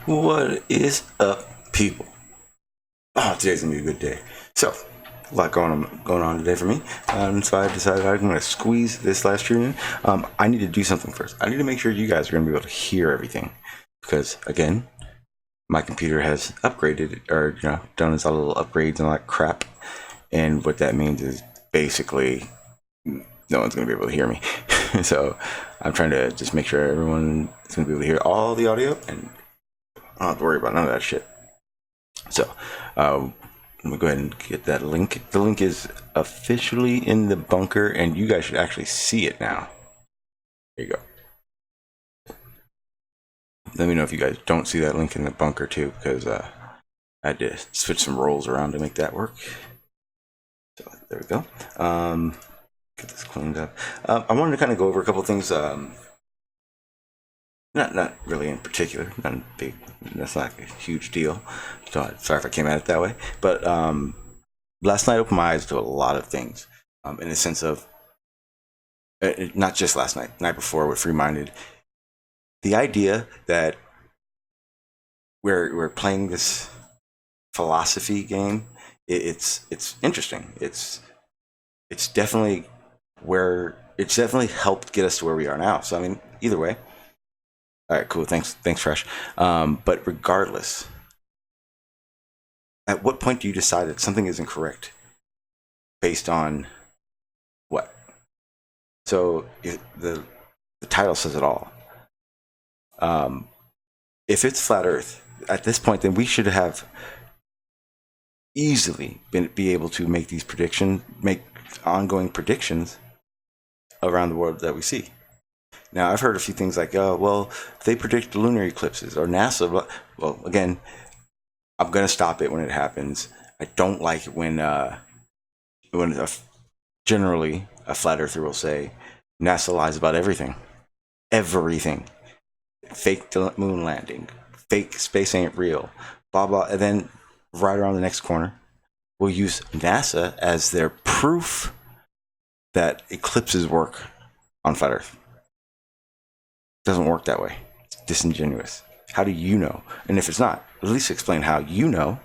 What is up, people? Oh, today's gonna be a good day. So, a lot going on today for me. So I decided I'm gonna squeeze this last year in. I need to do something first. I need to make sure you guys are gonna be able to hear everything, because again, my computer has upgraded, or done its little upgrades and all that crap. And what that means is basically no one's gonna be able to hear me. So I'm trying to just make sure everyone is gonna be able to hear all the audio, and I don't have to worry about none of that shit. So I'm gonna go ahead and get that link. The link is officially in the bunker, and you guys should actually see it now. There you go. Let me know if you guys don't see that link in the bunker too, because I had to switch some roles around to make that work. So there we go. Get this cleaned up. I wanted to kind of go over a couple things. Not really in particular. Not big. That's not a huge deal. So, sorry if I came at it that way. But last night opened my eyes to a lot of things. In the sense of not just last night, the night before with Free Minded. The idea that we're playing this philosophy game. It's interesting. It's definitely helped get us to where we are now. So I mean, either way. All right, cool. Thanks, Fresh. But regardless, at what point do you decide that something isn't correct based on what? So the title says it all. If it's flat Earth at this point, then we should have easily be able to make ongoing predictions around the world that we see. Now, I've heard a few things like, well, they predict lunar eclipses, or NASA. Well, again, I'm going to stop it when it happens. I don't like it when generally a flat earther will say, NASA lies about everything. Everything. Fake moon landing. Fake space ain't real. Blah, blah. And then right around the next corner, we'll use NASA as their proof that eclipses work on flat Earth. Doesn't work that way. It's disingenuous. How do you know? And if it's not, at least explain how you know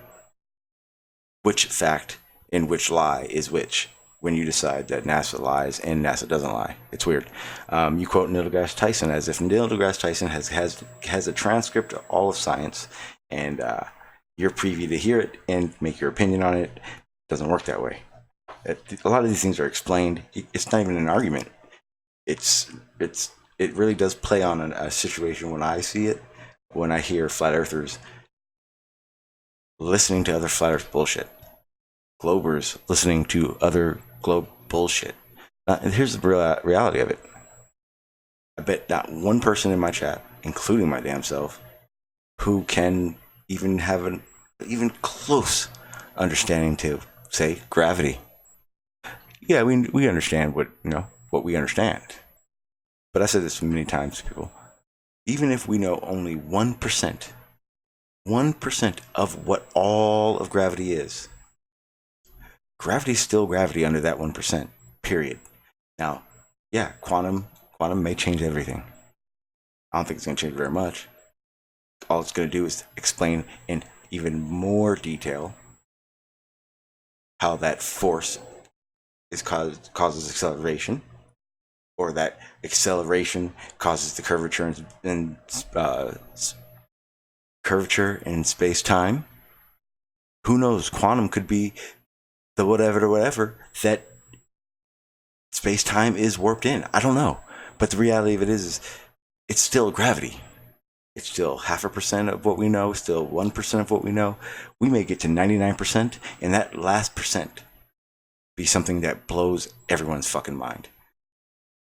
which fact and which lie is which when you decide that NASA lies and NASA doesn't lie. It's weird. You quote Neil deGrasse Tyson as if Neil deGrasse Tyson has a transcript of all of science, and you're privy to hear it and make your opinion on it. Doesn't work that way. A lot of these things are explained. It's not even an argument. It really does play on a situation when I see it, when I hear flat earthers listening to other flat earth bullshit, globers listening to other globe bullshit. And here's the reality of it. I bet not one person in my chat, including my damn self, who can even have an even close understanding to, say, gravity. Yeah, we understand what we understand. But I said this many times to people. Even if we know only 1%, 1% of what all of gravity is, gravity is still gravity under that 1%, period. Now, yeah, quantum may change everything. I don't think it's going to change very much. All it's going to do is explain in even more detail how that force causes acceleration, or that acceleration causes the curvature in space-time. Who knows? Quantum could be the whatever that space-time is warped in. I don't know. But the reality of it is it's still gravity. It's still 0.5% of what we know, still 1% of what we know. We may get to 99%, and that last percent be something that blows everyone's fucking mind.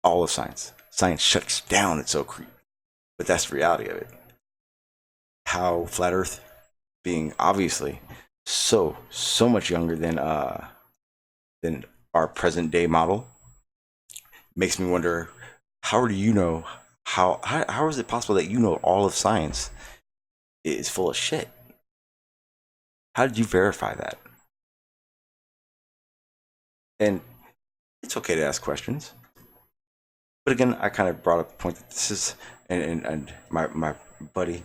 All of science. Science shuts down, it's so creepy. But that's the reality of it. How flat Earth, being obviously so much younger than our present day model, makes me wonder, how do you know, how is it possible that you know all of science is full of shit? How did you verify that? And it's okay to ask questions. But again, I kind of brought up the point that this is, and my buddy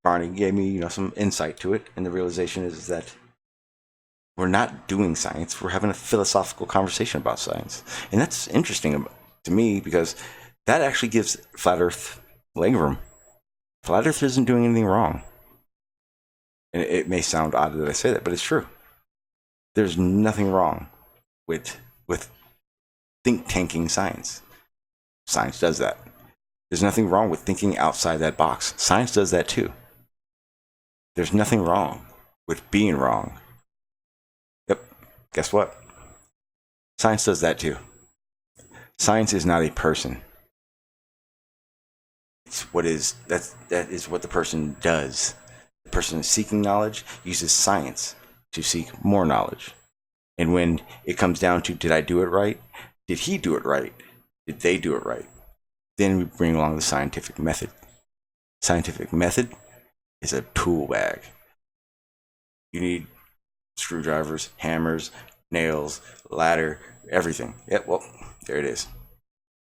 Barney gave me, some insight to it, and the realization is that we're not doing science, we're having a philosophical conversation about science. And that's interesting to me, because that actually gives flat Earth leg room. Flat Earth isn't doing anything wrong. And it may sound odd that I say that, but it's true. There's nothing wrong with think tanking science. Science does that. There's nothing wrong with thinking outside that box. Science does that too. There's nothing wrong with being wrong. Yep. Guess what? Science does that too. Science is not a person. That is what the person does. The person seeking knowledge uses science to seek more knowledge. And when it comes down to, did I do it right? Did he do it right? Did they do it right? Then we bring along the scientific method. Scientific method is a tool bag. You need screwdrivers, hammers, nails, ladder, everything. Yep, well, there it is.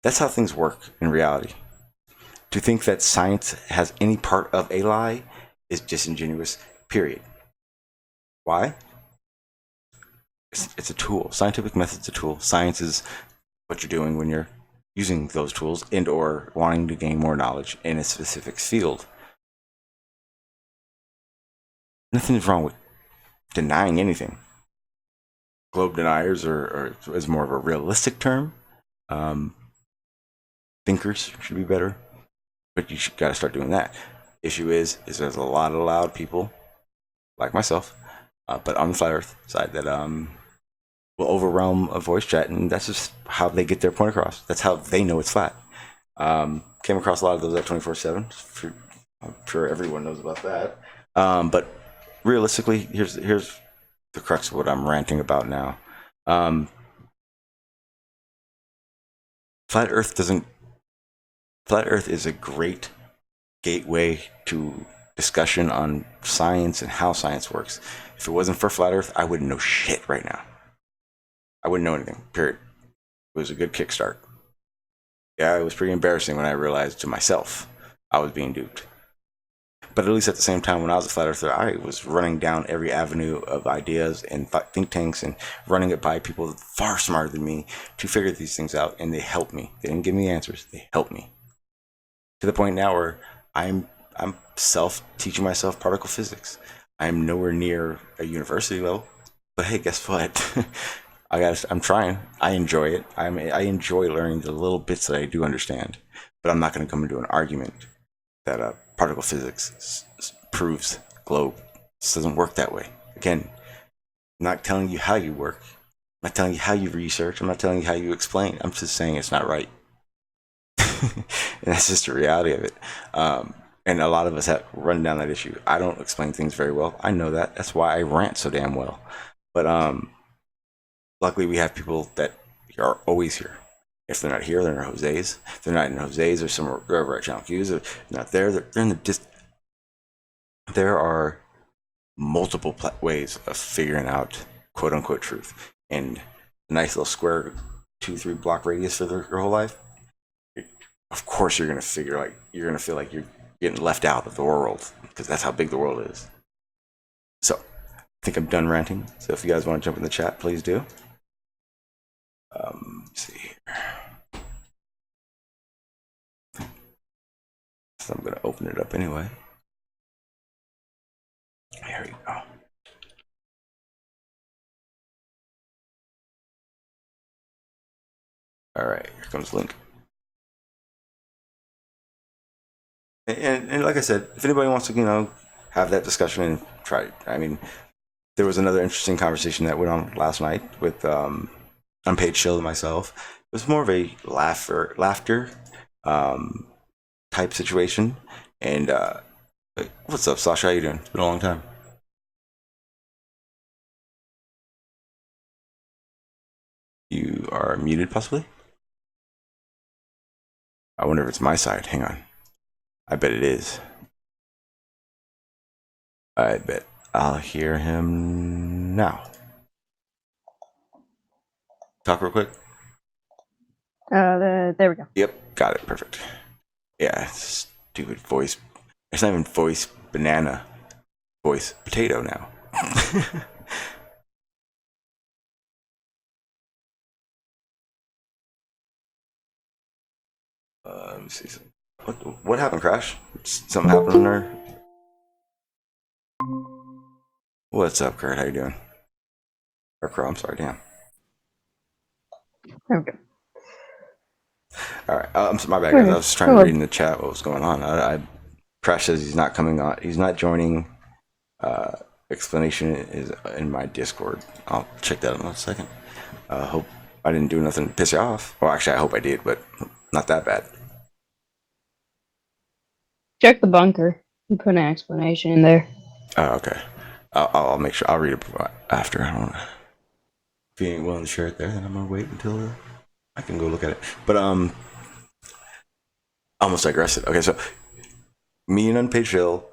That's how things work in reality. To think that science has any part of a lie is disingenuous, period. Why? It's a tool. Scientific method's a tool. Science is what you're doing when you're using those tools and or wanting to gain more knowledge in a specific field. Nothing's wrong with denying anything. Globe Deniers is more of a realistic term. Thinkers should be better, but you got to start doing that. Issue is there's a lot of loud people like myself, but on the flat Earth side that will overwhelm a voice chat, and that's just how they get their point across. That's how they know it's flat. Came across a lot of those at 24/7. I'm sure everyone knows about that. But realistically, here's the crux of what I'm ranting about now. Flat Earth is a great gateway to discussion on science and how science works. If it wasn't for Flat Earth, I wouldn't know shit right now. I wouldn't know anything, period. It was a good kickstart. Yeah, it was pretty embarrassing when I realized to myself I was being duped. But at least at the same time, when I was a flat earther, I was running down every avenue of ideas and think tanks and running it by people far smarter than me to figure these things out, and they helped me. They didn't give me answers, they helped me. To the point now where I'm self-teaching myself particle physics. I'm nowhere near a university level, but hey, guess what? I'm trying. I enjoy it. I enjoy learning the little bits that I do understand, but I'm not going to come into an argument that particle physics proves globe. This doesn't work that way. Again, I'm not telling you how you work. not telling you how you research. I'm not telling you how you explain. I'm just saying it's not right. And that's just the reality of it. And a lot of us have run down that issue. I don't explain things very well. I know that. That's why I rant so damn well. But luckily, we have people that are always here. If they're not here, they're in Jose's. If they're not in Jose's or somewhere over at Channel Q's, if they're not there, they're in the there are multiple ways of figuring out quote unquote truth. And a nice little square 2-3 block radius for your whole life, of course you're gonna feel like you're getting left out of the world, because that's how big the world is. So I think I'm done ranting. So if you guys want to jump in the chat, please do. Let's see here. So I'm gonna open it up anyway. Here we go. All right, here comes Link. And like I said, if anybody wants to, have that discussion and try it. I mean, there was another interesting conversation that went on last night with Unpaid Shill and myself. It was more of a laughter type situation. And what's up, Sasha? How you doing? It's been a long time. You are muted, possibly? I wonder if it's my side. Hang on. I bet it is. I bet I'll hear him now. Talk real quick. There we go. Yep, got it. Perfect. Yeah, stupid voice. It's not even voice banana. Voice potato now. Let me see something. What happened, Crash? Something happened there? What's up, Kurt? How you doing? Or Crow, I'm sorry, damn. There we go. All right, my bad, guys. I was trying to read in the chat what was going on. Crash says he's not coming on. He's not joining. Explanation is in my Discord. I'll check that out in a second. Hope I didn't do nothing to piss you off. Well, actually, I hope I did, but not that bad. Check the bunker. You put an explanation in there. Oh, okay. I'll make sure. I'll read it after. I don't know. If you ain't willing to share it there, then I'm gonna wait until I can go look at it. But almost digressed. Okay, so me and Unpaid Shill,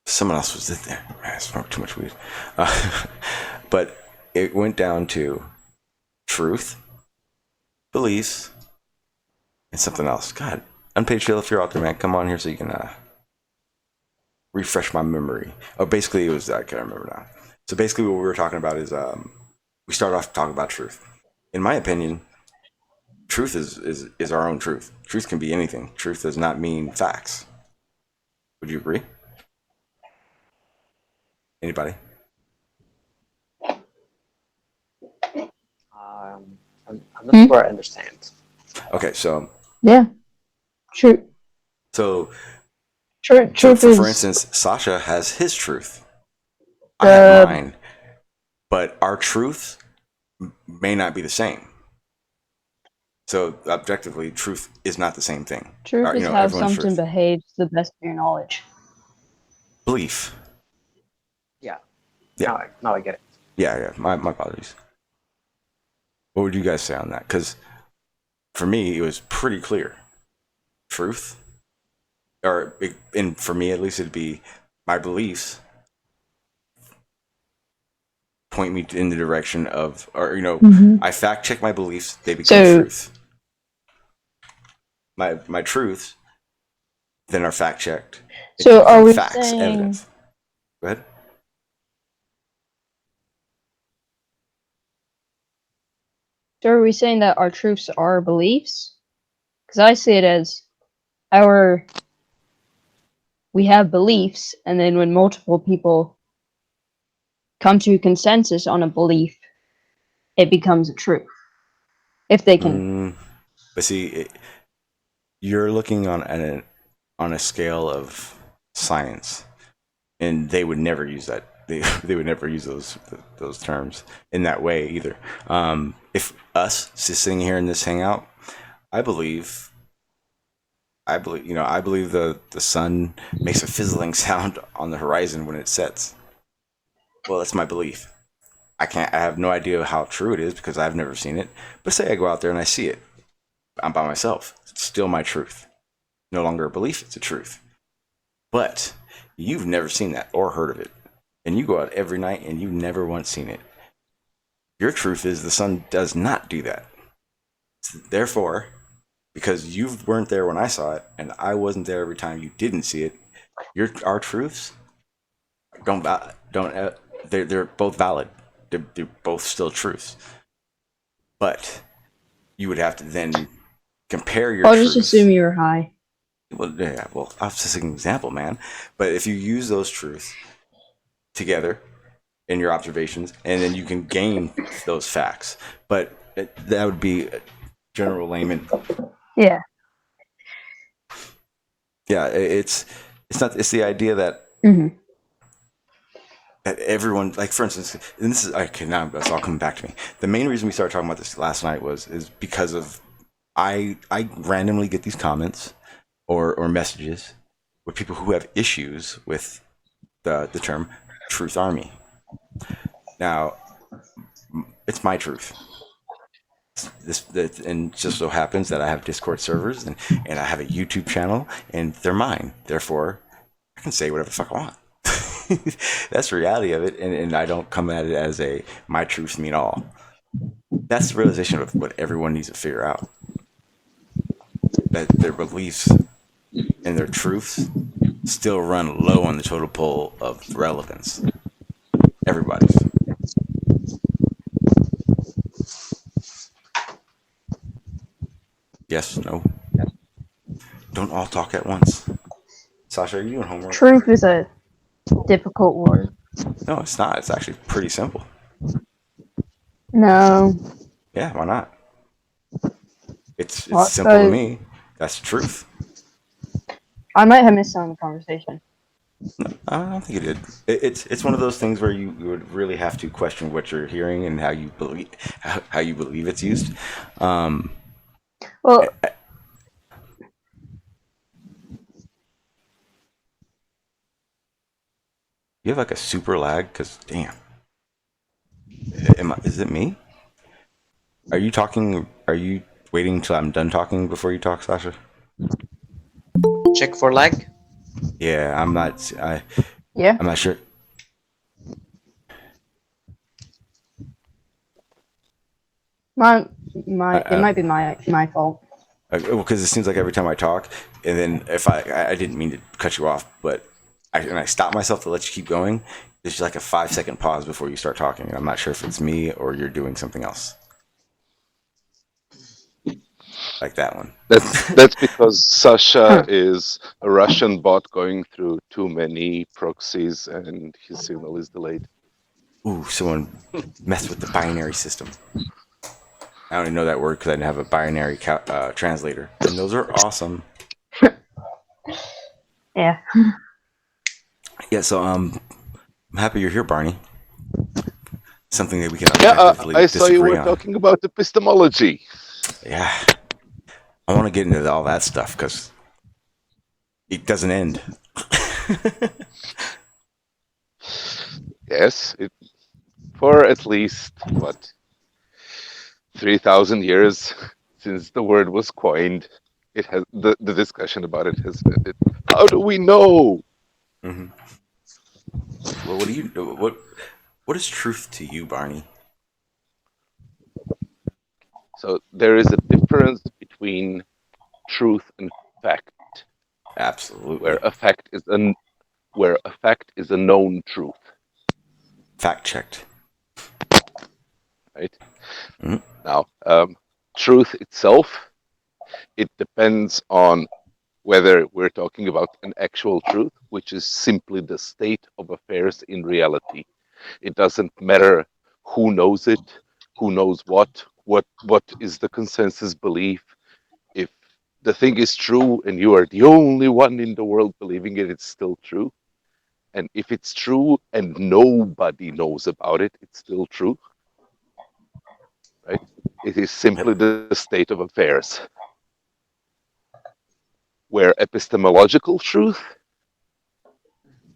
someone else was in there. I smoked too much weed. But it went down to truth, beliefs, and something else. God, Unpaid Shill, if you're out there, man, come on here so you can refresh my memory. Oh, basically, it was, I can't remember now. So basically, what we were talking about is we started off talking about truth. In my opinion, truth is our own truth. Truth can be anything. Truth does not mean facts. Would you agree? Anybody? I'm not sure I understand. Okay, so yeah, true. So, truth for instance, Sasha has his truth. I have mine, but our truth may not be the same. So, objectively, truth is not the same thing. Truth is how something behaves to the best of your knowledge. Belief. Yeah. Now I get it. Yeah. My apologies. What would you guys say on that? Because for me, it was pretty clear. Truth, and for me at least, it'd be my beliefs point me in the direction of, I fact check my beliefs, they become truth. My truths then are fact checked. So are we facts, saying evidence? Go ahead. So are we saying that our truths are beliefs? Because I see it as we have beliefs, and then when multiple people come to consensus on a belief, it becomes a truth. If they can. But see, you're looking on a scale of science, and they would never use that they would never use those terms in that way either. If us just sitting here in this hangout, I believe the sun makes a fizzling sound on the horizon when it sets. Well, that's my belief. I have no idea how true it is because I've never seen it. But say I go out there and I see it. I'm by myself. It's still my truth. No longer a belief, it's a truth. But you've never seen that or heard of it. And you go out every night and you've never once seen it. Your truth is the sun does not do that. Therefore, because you weren't there when I saw it and I wasn't there every time you didn't see it, our truths they're both valid. They're both still truths. But you would have to then compare your I'll truths. just assume you were high. Well, yeah, well, that's just an example, man. But if you use those truths together in your observations, and then you can gain those facts. But that would be a general layman. Yeah. Yeah, it's the idea that that everyone, like, for instance, and this is okay. Now it's all coming back to me. The main reason we started talking about this last night is because of I randomly get these comments or messages with people who have issues with the term truth army. Now, it's my truth. And it just so happens that I have Discord servers and I have a YouTube channel, and they're mine. Therefore, I can say whatever the fuck I want. That's the reality of it, and I don't come at it as my truths mean all. That's the realization of what everyone needs to figure out. That their beliefs and their truths still run low on the totem pole of relevance. Everybody's. Yes, no. Don't all talk at once. Sasha, are you doing homework? Truth is a difficult word. No, it's not. It's actually pretty simple. No. Yeah, why not? It's Well, simple to me. That's the truth. I might have missed some of the conversation. No, I don't think you did. It's one of those things where you would really have to question what you're hearing and how you believe it's used. Well, you have like a super lag, because damn. Is it me? Are you talking? Are you waiting until I'm done talking before you talk, Sasha? Check for lag. Yeah, I'm not. yeah. I'm not sure. It might be my fault. Well, because it seems like every time I talk, and then if I didn't mean to cut you off, but I stop myself to let you keep going, there's just like a 5-second pause before you start talking. And I'm not sure if it's me or you're doing something else. Like that one. That's because Sasha is a Russian bot going through too many proxies and his signal is delayed. Ooh, someone messed with the binary system. I only know that word because I didn't have a binary translator. And those are awesome. Yeah. Yeah, so I'm happy you're here, Barney. Something that we can I saw you were talking about epistemology. Yeah. I want to get into all that stuff because it doesn't end. Yes, for at least, 3,000 years since the word was coined, it has the discussion about it has been. How do we know? Mm-hmm. Well, what is truth to you, Barney? So there is a difference between truth and fact. Absolutely. Where a fact is a known truth. Fact checked. Right? Mm-hmm. Now, truth itself, it depends on whether we're talking about an actual truth, which is simply the state of affairs in reality. It doesn't matter who knows it, who knows what is the consensus belief. If the thing is true and you are the only one in the world believing it, it's still true. And if it's true and nobody knows about it, it's still true, right? It is simply the state of affairs. Where epistemological truth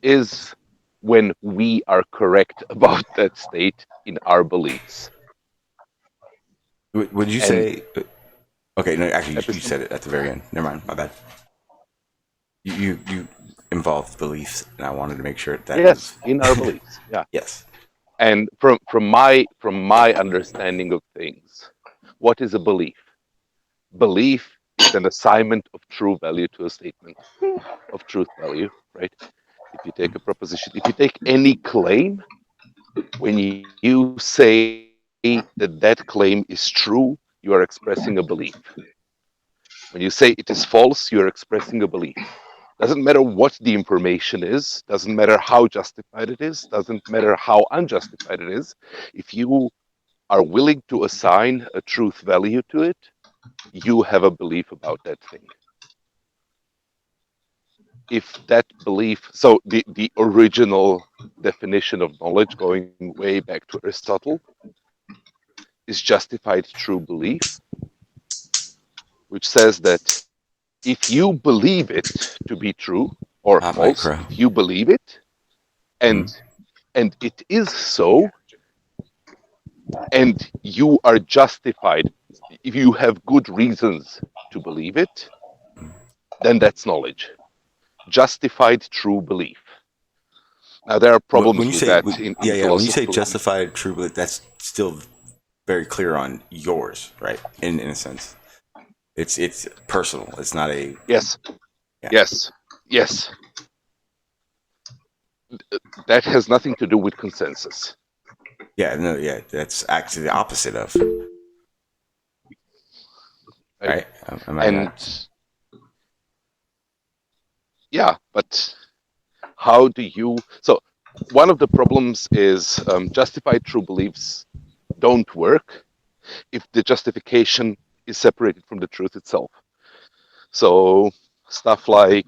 is when we are correct about that state in our beliefs. Would you And say? Okay, no, actually, you said it at the very end. Never mind, my bad. You involved beliefs, and I wanted to make sure that yes, in our beliefs, yeah. Yes. And from my understanding of things, what is a belief? Belief is an assignment of true value to a statement of truth value, right? If you take a proposition, if you take any claim, when you say that that claim is true, you are expressing a belief. When you say it is false, you are expressing a belief. Doesn't matter what the information is, doesn't matter how justified it is, doesn't matter how unjustified it is. If you are willing to assign a truth value to it, you have a belief about that thing. If that belief, so the original definition of knowledge, going way back to Aristotle, is justified true belief, which says that if you believe it to be true or false, if you believe it, and it is so, and you are justified, if you have good reasons to believe it, then that's knowledge. Justified true belief. Now there are problems with that in philosophy. When you say justified true belief, that's still very clear on yours, right? In a sense, it's personal. It's not a yes. That has nothing to do with consensus. That's actually the opposite of right. Yeah, but how do you? So one of the problems is justified true beliefs don't work if the justification is separated from the truth itself. So stuff like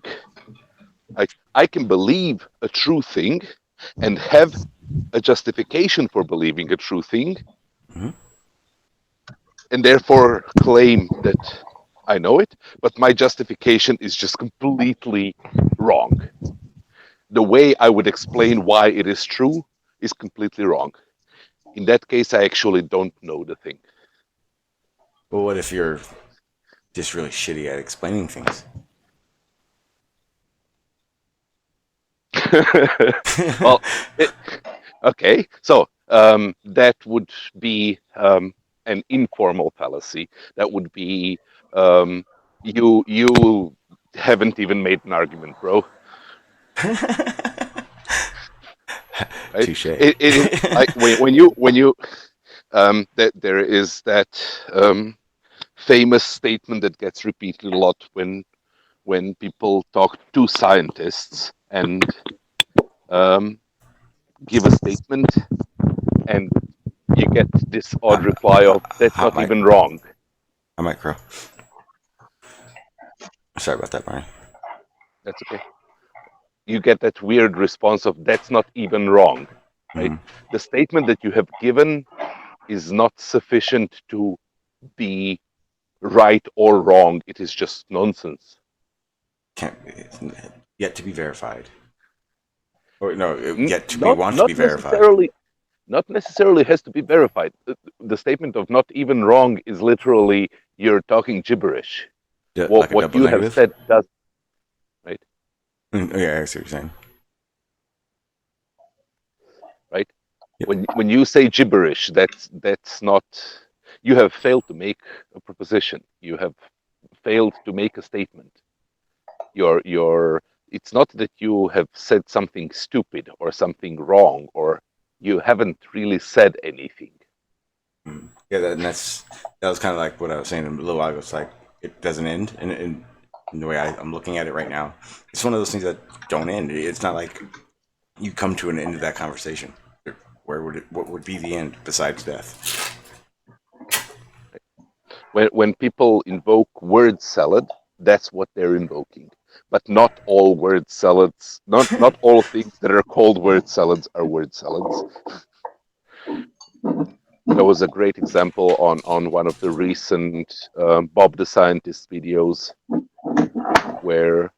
I can believe a true thing and have a justification for believing a true thing, and therefore claim that I know it, but my justification is just completely wrong. The way I would explain why it is true is completely wrong. In that case, I actually don't know the thing. Well, what if you're just really shitty at explaining things? Well, okay, so that would be an informal fallacy. That would be you haven't even made an argument, bro. Right? Touche. It is like when you that there is that famous statement that gets repeated a lot when people talk to scientists and give a statement, and you get this odd reply of "That's not even wrong." I might crow. Sorry about that, Barney. That's okay. You get that weird response of "That's not even wrong," right? The statement that you have given is not sufficient to be right or wrong. It is just nonsense. It's yet to be verified. Or no, yet to be verified. Not necessarily has to be verified. The statement of "not even wrong" is literally you're talking gibberish. What you have said does, right? Yeah, I see what you're saying. Right? Yep. When you say gibberish, that's not. You have failed to make a proposition. You have failed to make a statement. It's not that you have said something stupid or something wrong, or you haven't really said anything. Yeah, that was kind of like what I was saying a little while ago. It's like it doesn't end, and in the way I'm looking at it right now, it's one of those things that don't end. It's not like you come to an end of that conversation. What would be the end besides death? When people invoke word salad, that's what they're invoking. But not all word salads, not all things that are called word salads are word salads. There was a great example on one of the recent Bob the Scientist videos where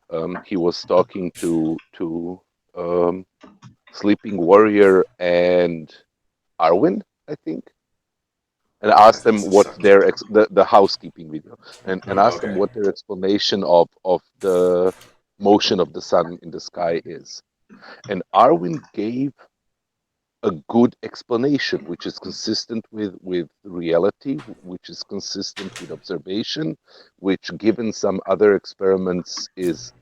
he was talking to Sleeping Warrior and Arwen, I think, and asked them what their the housekeeping video, and asked them what their explanation of the motion of the sun in the sky is. And Arwen gave a good explanation, which is consistent with reality, which is consistent with observation, which, given some other experiments, is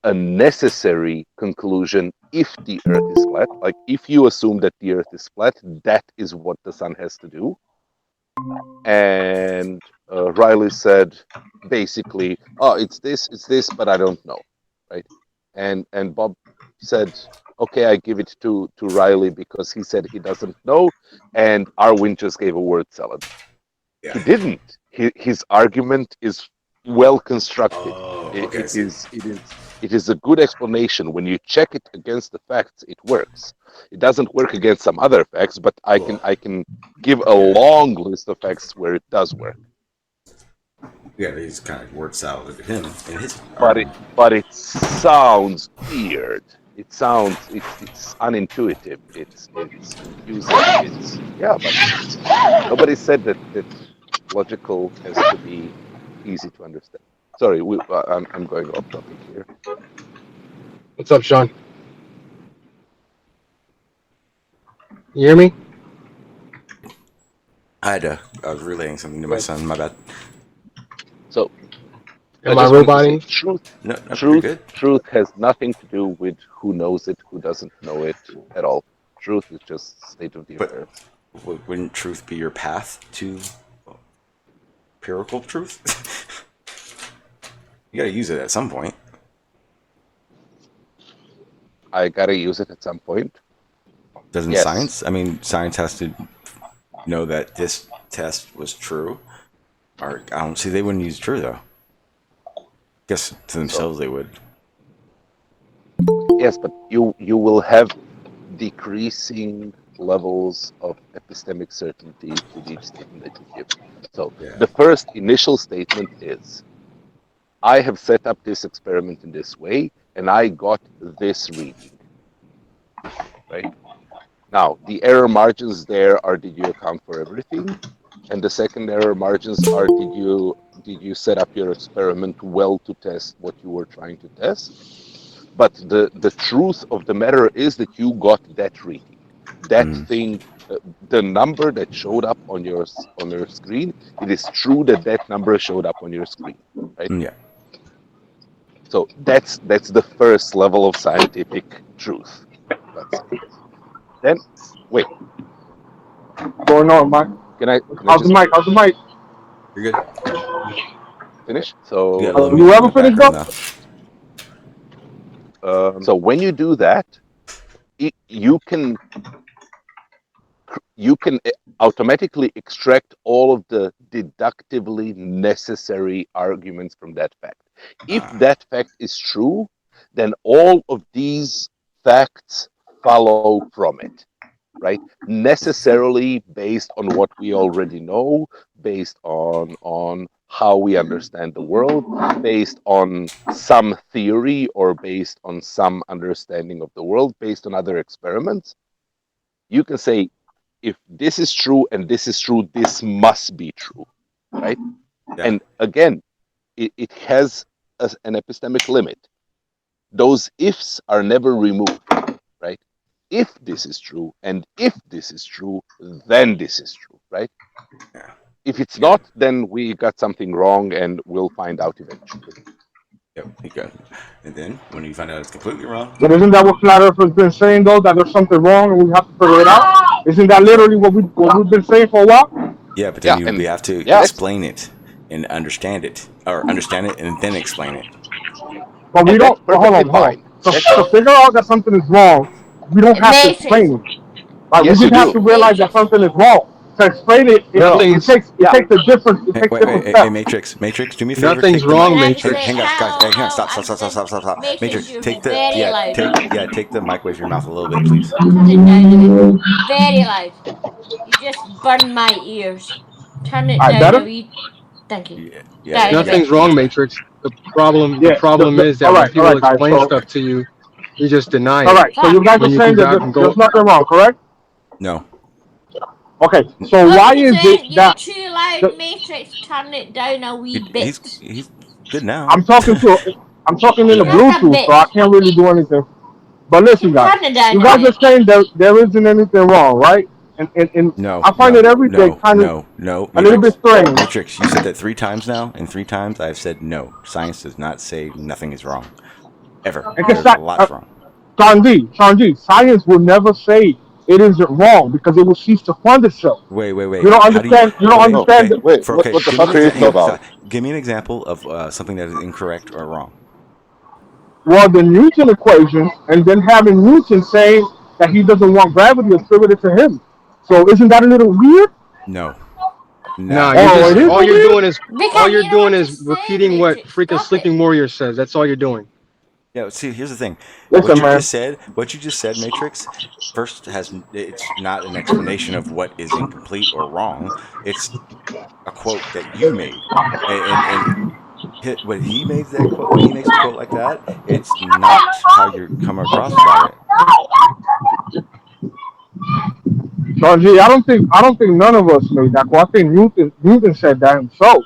a necessary conclusion if the Earth is flat. Like, if you assume that the Earth is flat, that is what the sun has to do. And Riley said, basically, oh, it's this, but I don't know, right? And Bob said, okay, I give it to Riley because he said he doesn't know, and Arwen just gave a word salad. Yeah. He didn't. His argument is well constructed. It is a good explanation. When you check it against the facts, it works. It doesn't work against some other facts, but I can give a long list of facts where it does work. Yeah, he's kind of word salad to him in his. But it sounds weird. It's unintuitive. It's confusing. But nobody said that logical has to be easy to understand. Sorry, I'm going off topic here. What's up, Sean? You hear me? I was relaying something to my son. My bad. So, am I roboting? Truth has nothing to do with who knows it, who doesn't know it at all. Truth is just state of the affairs. Wouldn't truth be your path to empirical truth? You gotta use it at some point. I gotta use it at some point. Doesn't science? I mean, science has to know that this test was true. Or I don't see they wouldn't use true though. Guess to themselves they would. Yes, but you will have decreasing levels of epistemic certainty with each statement that you give. So the first initial statement is, I have set up this experiment in this way, and I got this reading. Right? Now, the error margins there are, did you account for everything? And the second error margins are, did you set up your experiment well to test what you were trying to test? But the truth of the matter is that you got that reading. That thing, the number that showed up on your screen, it is true that number showed up on your screen, right? Yeah. So that's the first level of scientific truth. Then, wait. Going on, Mike. How's the mic? You're good. Finish? So you ever finish though? So when you do that, you can automatically extract all of the deductively necessary arguments from that fact. If that fact is true, then all of these facts follow from it, right? Necessarily based on what we already know, based on how we understand the world, based on some theory or based on some understanding of the world, based on other experiments. You can say, if this is true and this is true, this must be true, right? Yeah. And again, it has an epistemic limit. Those ifs are never removed, right? If this is true and if this is true, then this is true, right? Yeah. If it's not, then we got something wrong, and we'll find out eventually. Yep, you got it. And then, when you find out it's completely wrong... But isn't that what Flat Earth has been saying, though, that there's something wrong and we have to figure it out? Isn't that literally what we've been saying for a while? Yeah, but then we have to explain it and understand it. Or understand it and then explain it. But we don't... hold on. So to figure out that something is wrong, we don't have to explain it. Like, we just have to realize that something is wrong. to explain it, it takes a different different Hey, steps. Matrix, do me a favor. Nothing's Take the wrong, mic. Can I Matrix. say Hang on, guys. Hey, hang on. hello? Stop. Matrix, Matrix, you're take the very loud. take the mic away from your mouth a little bit, please. Turn it down a bit. Very loud. You just burned my ears. Turn it All right, down a better. wee. Thank you. Yeah, Down a Nothing's bit. wrong, Matrix. The Yeah. problem is that all when right, people guys. explain So, stuff to you, you just deny all it. right. So you guys are When you saying can go that out and there's go. nothing wrong, correct? No. Okay. So What why are you is it saying? You're that too loud, Matrix. Turn it down a wee bit. He's good now. I'm talking in the Just a Bluetooth, so I bit. can't really do anything. But listen, guys, Turn it down you a guys are bit. saying there isn't anything wrong, right? And No. I find it every day kind of No. a little bit strange. Matrix, you said that 3 times now, and 3 times I've said no. Science does not say nothing is wrong. Ever. Because There's a lot wrong. Sanji, science will never say it isn't wrong because it will cease to fund itself. Wait. You don't understand. You don't understand. Wait, what the fuck are you talking about? Give me an example of something that is incorrect or wrong. Well, the Newton equations, and then having Newton saying that he doesn't want gravity attributed to him. So isn't that a little weird? No. Nah, Oh, it is all you're weird? doing is Because you know what to say, repeating what Matrix. freaking Stop Sleeping it. Warrior says. That's all you're doing. Yeah, see, here's the thing. Listen, man. What you just said, Matrix, first it's not an explanation of what is incomplete or wrong. It's a quote that you made, and when he made that quote, when he makes a quote like that, it's not how you come across about it. Sanji, I don't think none of us made that. Well, I think Newton said that himself,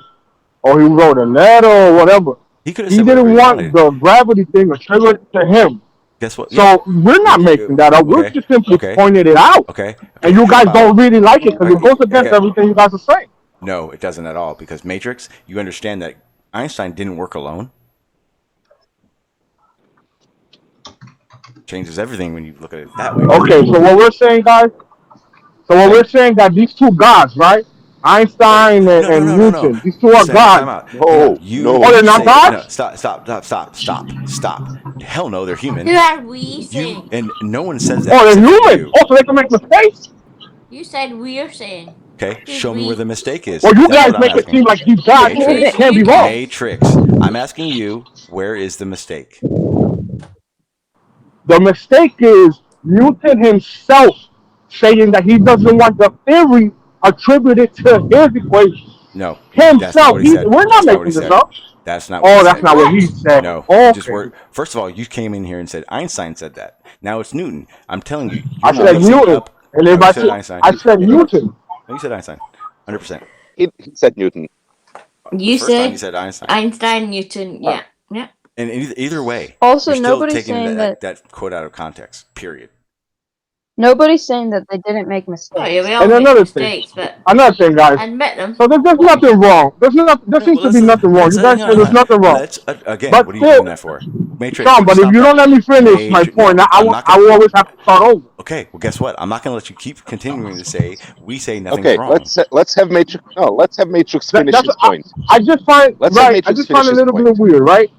or he wrote a letter or whatever. He could have He said whatever didn't he want wanted. the gravity thing attributed to him. Guess what? So we're not making that up. We're just simply pointing it out. Okay. And you guys don't really like it because it goes against Okay. everything you guys are saying. No, it doesn't at all. Because Matrix, you understand that Einstein didn't work alone. Changes everything when you look at it that way. Okay, so what we're saying, guys, we're saying that these two gods, right? Einstein and Newton, these two are gods. No. Oh, they're not gods? No, stop. Hell no, they're human. Who are we saying? And no one says that. Oh, they're except for human. you. Oh, so they can make mistakes? You said we're saying. Okay, show me where the mistake is. Well, you That's guys what I'm make it asking. seem like these gods Matrix. can't be wrong. Matrix. I'm asking you, where is the mistake? The mistake is Newton himself saying that he doesn't want the theory attributed to his equation. No. Himself. That's not what he said. We're not That's not what making he this said. up. That's not what he Oh, said. that's not what he said. No. Okay. Just first of all, you came in here and said Einstein said that. Now it's Newton. I'm telling you. I said Newton. And if I said Einstein. I said Newton. No, you said Einstein. 100%. He said Newton. You First time said you said Einstein. Einstein, Newton. Yeah. Yeah. And either way, Also, you're still nobody's taking saying that quote out of context. Period. Nobody's saying that they didn't make mistakes. Oh, yeah, we all And make another mistakes, but Another thing, guys. admit them. So there's nothing wrong. There seems to be nothing wrong. You guys say there's nothing wrong. Again, But what are you doing that for? Matrix. Sean, but if you don't let me finish my point, I will always have to start over. Okay, well, guess what? I'm not going to let you keep continuing to say we say nothing's Okay, wrong. let's have Matrix. No, let's have Matrix finish his point. I just find a little bit weird, right?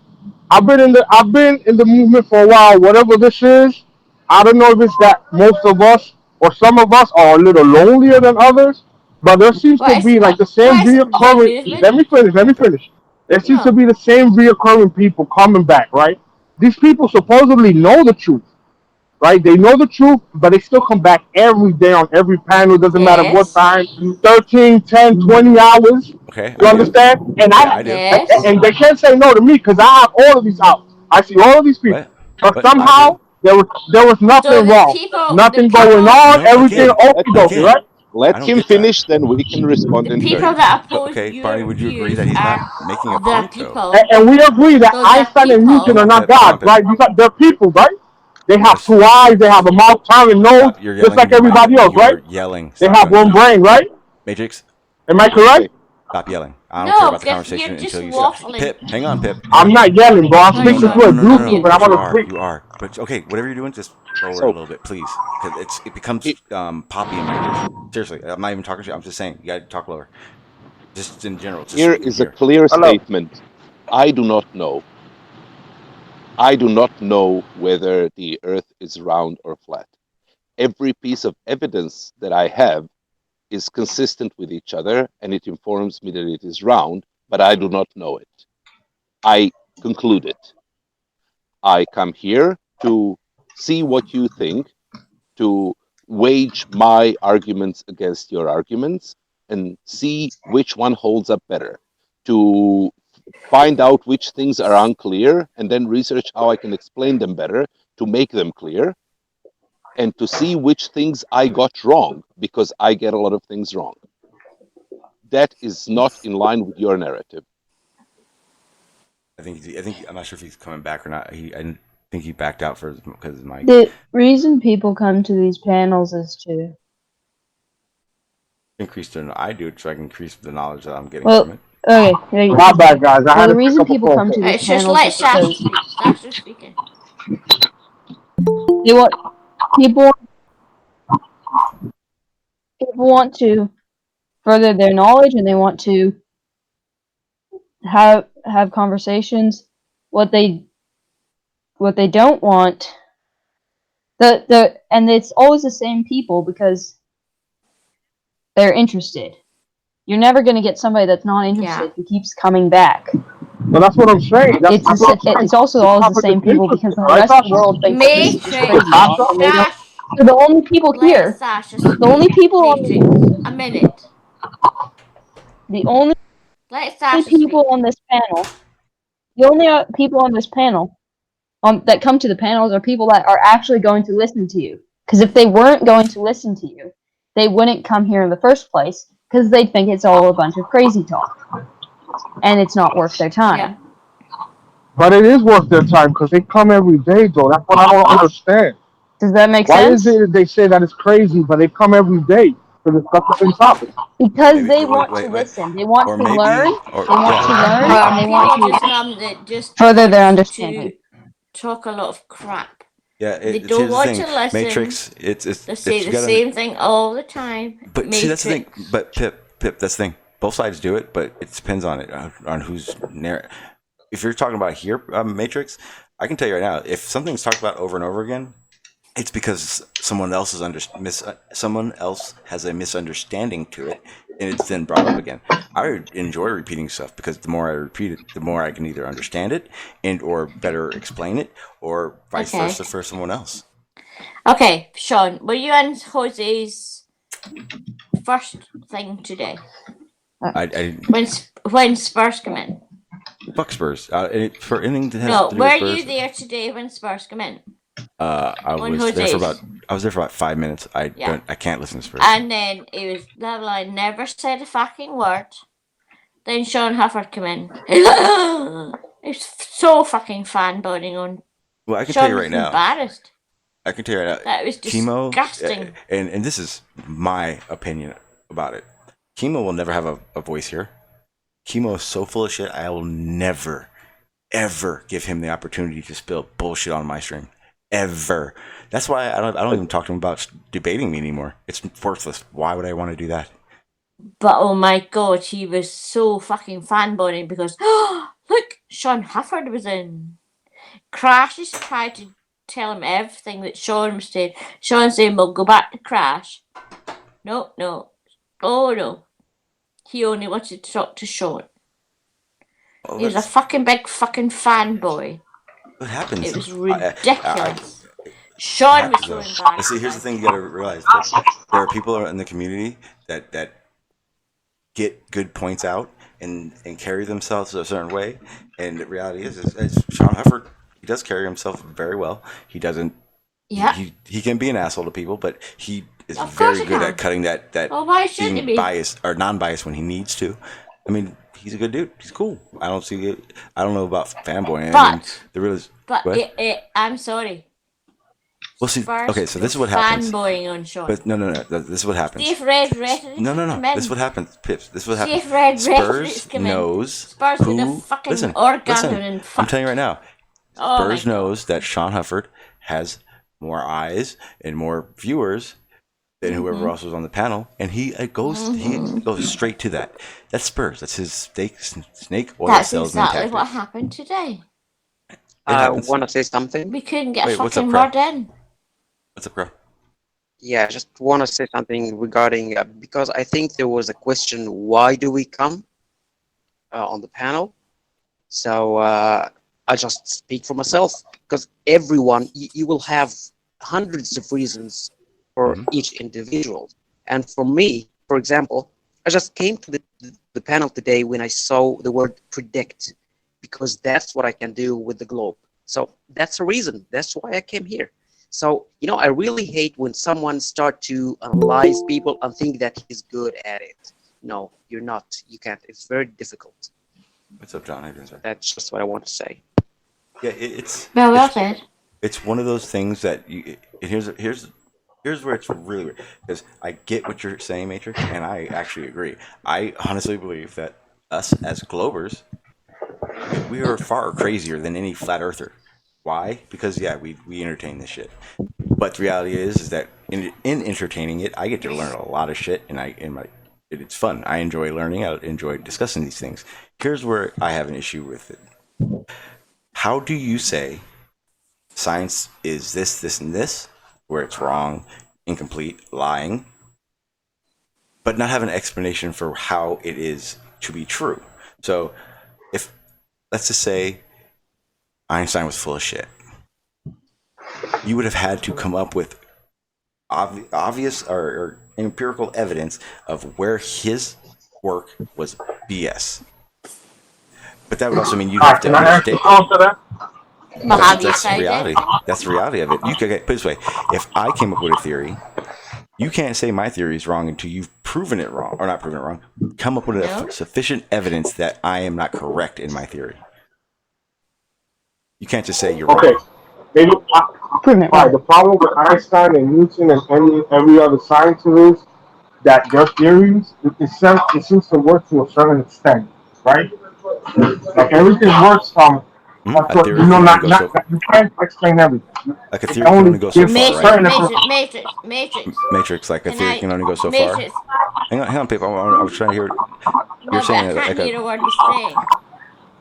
I've been in the movement for a while. Whatever this is, I don't know if it's that most of us or some of us are a little lonelier than others, but there seems to be like the same reoccurring. Let me finish. There seems to be the same reoccurring people coming back, right? These people supposedly know the truth, right? They know the truth, but they still come back every day on every panel. Doesn't matter what time, 13, 10, 20 hours. Okay. You understand? And I do. and they can't say no to me because I have all of these outs. I see all of these people. But somehow there was nothing wrong. Nothing going on. Everything okie dokie, right? Let him finish, then we can respond in People turn. that oppose Okay, Barney, would you agree that he's not making a point, though? And we agree that Einstein and Newton are not gods, right? They're people, right? They have two eyes, they have a mouth, tongue, and nose, just like everybody else, right? You're yelling. They have one brain, right? Matrix, Am I correct? stop yelling. I don't care about the conversation you're just until you stop. waffling. Pip, hang on, Pip. I'm not yelling, bro. I'm speaking to a Bluetooth, but I'm You on a speak. You are. But okay, whatever you're doing, just lower it a little bit, please. Because it becomes poppy in my ears. Seriously, I'm not even talking to you. I'm just saying, you got to talk lower. Just in general. Just Here is a clear statement. I do not know. I do not know whether the Earth is round or flat. Every piece of evidence that I have is consistent with each other, and it informs me that it is round, but I do not know it. I conclude it. I come here to see what you think, to wage my arguments against your arguments, and see which one holds up better, to find out which things are unclear, and then research how I can explain them better to make them clear, and to see which things I got wrong, because I get a lot of things wrong. That is not in line with your narrative. I think I'm not sure if he's coming back or not. I think he backed out because his mic. The reason people come to these panels is to increase the. I do it so I can increase the knowledge that I'm getting from it. Okay. My bad, guys. I had the to reason pick up a people phone come to call. these It's just panels let is Sasha because speak. Sasha's speaking. they want people want to further their knowledge, and they want to have conversations. What they don't want, and it's always the same people because they're interested. You're never going to get somebody that's not interested who keeps coming back. Well, that's what I'm saying. It's also always the same people because the rest of the world thinks that this is just crazy. Matrix. So the only people here, Sasha speak. the only people Matrix. on A minute. the only Let Sasha people speak. on this panel, the only people on this panel that come to the panels are people that are actually going to listen to you. Because if they weren't going to listen to you, they wouldn't come here in the first place because they think it's all a bunch of crazy talk. And it's not worth their time. Yeah. But it is worth their time because they come every day, though. That's what I don't understand. Does that make Why sense? is it that they say that it's crazy, but they come every day to discuss the same topic? Because they want to listen. They want to learn. They want to learn, and they want People just come that just further their want understanding. to talk a lot of crap. Yeah, They don't want to listen. Matrix, they say the same thing all the time. But Matrix. see, that's the thing. But Pip, that's the thing. Both sides do it, but it depends on who's narrative. If you're talking about here, Matrix, I can tell you right now, if something's talked about over and over again, it's because someone else has a misunderstanding to it, and it's then brought up again. I enjoy repeating stuff because the more I repeat it, the more I can either understand it and or better explain it, or vice versa for someone else. Okay, Sean, were you in Jose's first thing today? When Spurs come in? Fuck Spurs. For anything that has to do were with Spurs, you there today when Spurs come in? I was there for about 5 minutes. I can't listen to Spurs. And then it was blah blah. Never said a fucking word. Then Sean Hufford come in. It's so fucking fanboying on. Well, I can Sean tell you right now. Embarrassed. I can tell you right now. That was disgusting. And this is my opinion about it. Chemo will never have a voice here. Chemo is so full of shit. I will never, ever give him the opportunity to spill bullshit on my stream. Ever. That's why I don't even talk to him about debating me anymore. It's worthless. Why would I want to do that? But oh my god, he was so fucking fanboying because look, Sean Hufford was in. Crash is trying to tell him everything that Sean was saying. Sean saying, "We'll go back to Crash." No. Oh no. He only wanted to talk to Sean. He was a fucking big fucking fanboy. What happens? It was ridiculous. Sean was so embarrassed. See, here's the thing you gotta realize. That there are people in the community that get good points out and carry themselves a certain way. And the reality is Sean Hufford, he does carry himself very well. He doesn't. Yeah. He can be an asshole to people, but he is very good at cutting that being biased or non-biased when he needs to. I mean, he's a good dude. He's cool. I don't know about fanboying. I'm sorry. Well, see, okay, so this is what happens. Fanboying on Sean. But no. This is what happens. See if Red No. This is what happens, Pips. This is what happens. See if Red Spurs knows Spurs who. Listen. I'm telling you right now. Spurs knows that Sean Hufford has more eyes and more viewers than whoever else was on the panel, and he goes straight to that. That's Spurs. That's his snake oil salesman tactic. That's exactly what happened today. I want to say something. We couldn't get a fucking word in. What's up, bro? Yeah, I just want to say something regarding because I think there was a question, why do we come on the panel? So I just speak for myself because everyone, you will have hundreds of reasons for each individual. And for me, for example, I just came to the panel today when I saw the word predict, because that's what I can do with the globe. So that's a reason. That's why I came here. So, I really hate when someone start to analyze people and think that he's good at it. No, you're not. You can't. It's very difficult. What's up, John? How you doing, sir? That's just what I want to say. Yeah, it's Well said. it's one of those things that here's where it's really weird, because I get what you're saying, Matrix, and I actually agree. I honestly believe that us as Globers, we are far crazier than any flat earther. Why? Because we entertain this shit. But the reality is that in entertaining it, I get to learn a lot of shit, and it's fun. I enjoy learning. I enjoy discussing these things. Here's where I have an issue with it. How do you say science is this, this, and this, where it's wrong, incomplete, lying, but not have an explanation for how it is to be true? So, if let's just say Einstein was full of shit, you would have had to come up with obvious or empirical evidence of where his work was BS. But that would also mean you'd have to understand. That's the reality. That's the reality of it. You could put it this way: if I came up with a theory, you can't say my theory is wrong until you've proven it wrong, or not proven it wrong. Come up with sufficient evidence that I am not correct in my theory. You can't just say you're wrong. Okay, maybe. The problem with Einstein and Newton and every other scientist is that their theories it seems to work to a certain extent, right? Like everything works from. A theory You can't explain everything. Like a theory can only go so far, right? Matrix. Like a theory can only go so far. Hang on, people. I was trying to hear. You're saying that. I can't hear a word you're saying.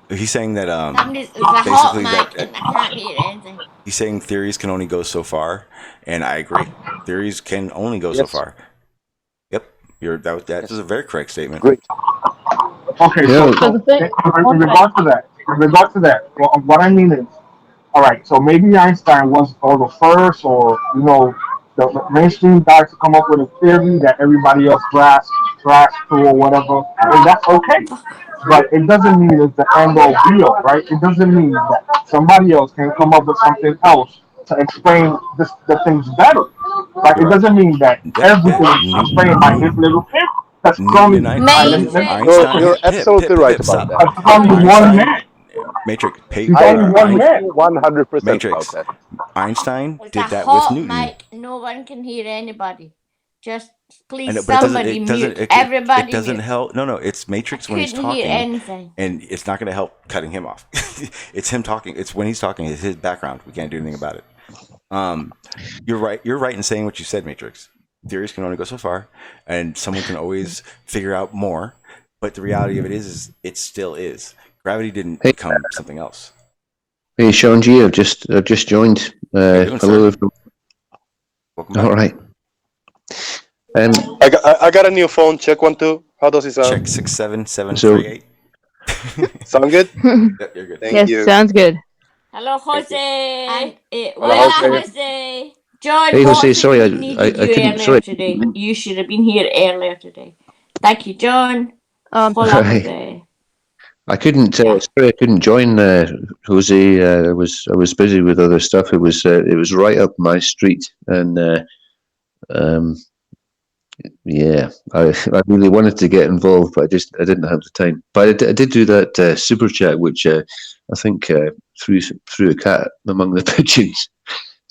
He's saying that There's a hot mic and I can't hear anything. He's saying theories can only go so far, and I agree. Theories can only go so far. Yep, that is a very correct statement. Great. Okay, so in regard to that, what I mean is, all right. So maybe Einstein was the first, or the mainstream guy to come up with a theory that everybody else grasped to or whatever, and that's okay. But it doesn't mean it's the end all be all, right? It doesn't mean that somebody else can come up with something else to explain the things better. Like, it doesn't mean that everything is explained by his little theory. That's only You're absolutely right about that. That's only one man. Matrix. He's only one man. 100% Matrix. about that. Einstein It's did a that hot with Newton. mic. No one can hear anybody. Just please, Know, but somebody mute everybody. It doesn't help. No, it's Matrix when he's talking, hear anything. And it's not going to help cutting him off. It's him talking. It's when he's talking. It's his background. We can't do anything about it. You're right. You're right in saying what you said, Matrix. Theories can only go so far, and someone can always figure out more. But the reality of it is it still is. Gravity didn't become something else. Hey, Sean G, I've just joined. Hello. All right. I got a new phone. Check 1 2. How does it sound? Check 67738. Sound good? Yep, you're good. Yes, sounds good. Hello, Jose. Hello, Jose. John. Hey, Jose. Sorry, I couldn't. Sorry. Today. You should have been here earlier today. Thank you, John. I couldn't. Sorry, I couldn't join. Jose, I was busy with other stuff. It was right up my street, and yeah, I really wanted to get involved, but I didn't have the time. But I did do that super chat, which I think threw a cat among the pigeons.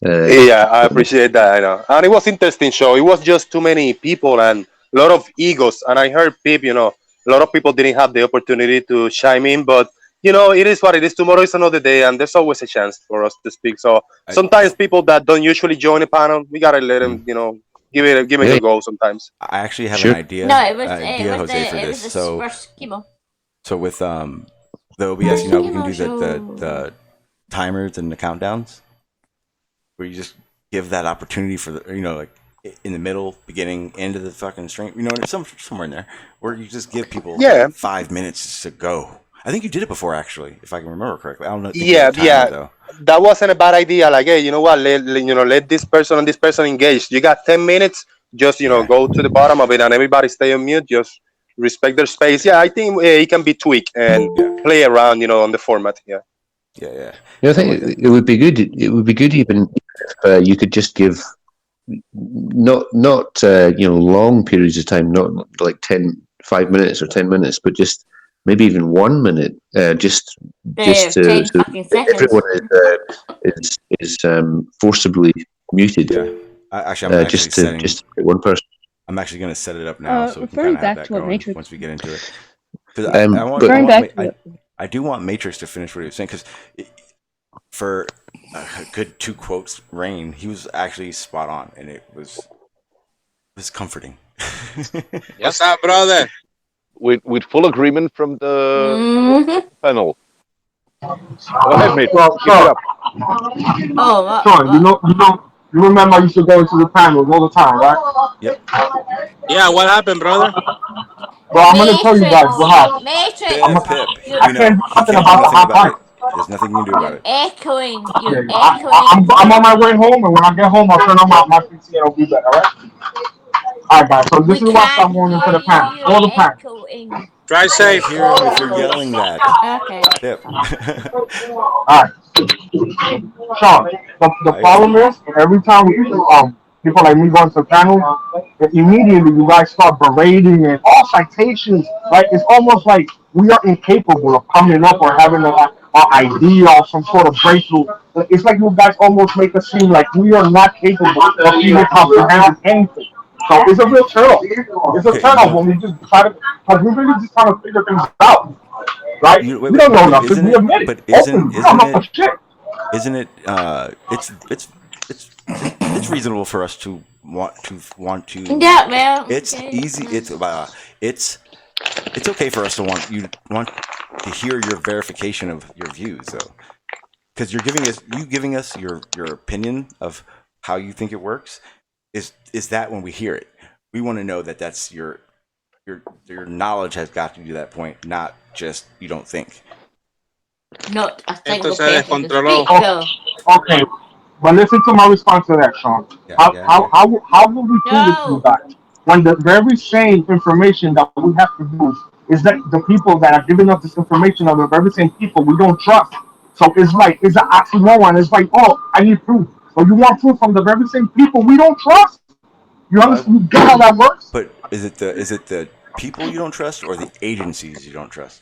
Yeah, I appreciate that. I know, and it was interesting show. It was just too many people and a lot of egos. And I heard people, a lot of people didn't have the opportunity to chime in, but it is what it is. Tomorrow is another day, and there's always a chance for us to speak. So sometimes people that don't usually join a panel, we gotta let them, give it a go. Sometimes I actually have an idea. No, it was Jose, for this. So with the OBS, we can do the timers and the countdowns, where you just give that opportunity for the in the middle, beginning, end of the fucking string. You know, somewhere in there where you just give people 5 minutes to go. I think you did it before, actually, if I can remember correctly. I don't know. Though. That wasn't a bad idea. Like, hey, you know what? Let this person and this person engage. You got 10 minutes. Just go to the bottom of it, and everybody stay on mute. Just respect their space. Yeah, I think it can be tweaked and play around, on the format. Yeah. Yeah. I think it would be good. It would be good even if you could just give not long periods of time, not like 5 minutes or 10 minutes, but just maybe even 1 minute, just to so everyone is forcibly muted. Yeah, I'm just one person. I'm actually going to set it up now, so we can kind of have that going once we get into it. Because I do want Matrix to finish what he was saying, because for a good 2 quotes, Rain, he was actually spot on, and it was comforting. What's up, brother? With full agreement from the panel. Go ahead, mate. Keep it up. Sean, you remember I used to go into the panels all the time, right? Yep. Yeah, what happened, brother? Well, I'm going to tell you guys what happened. Matrix. Pip. I can't do nothing about it. There's nothing you can do about it. Echoing. You're I'm on my way home, and when I get home, I'll turn on my PC and it'll be better, all right? All right, guys. So this is why I'm going into the panel. All the panel. Drive safe. I hear him if you're yelling that. Okay. Pip. All right. Sean, the problem is every time people like me go into the panel, immediately you guys start berating and all citations. Right? It's almost like we are incapable of coming up or having an idea or some sort of breakthrough. It's like you guys almost make us seem like we are not capable of even comprehending anything. So it's a real turnoff. It's a turnoff when we just try to, because we're really just trying to figure things out. Right? We don't know nothing. We admit it. But isn't it? It's reasonable for us to want to. Yeah, well. It's easy. It's okay for us to want to hear your verification of your views, though, because you're giving us your opinion of how you think it works. Is that when we hear it, we want to know that that's your knowledge has got to be to that point, not just you don't think. Not a single Esto se person to descontroló. speak, though. Okay, but listen to my response to that, Sean. How will we do this, you guys? When the very same information that we have to use is that the people that are giving us this information are the very same people we don't trust. So it's an oxymoron. It's like, oh, I need proof. So you want proof from the very same people we don't trust. You understand? You get how that works? But is it the people you don't trust or the agencies you don't trust?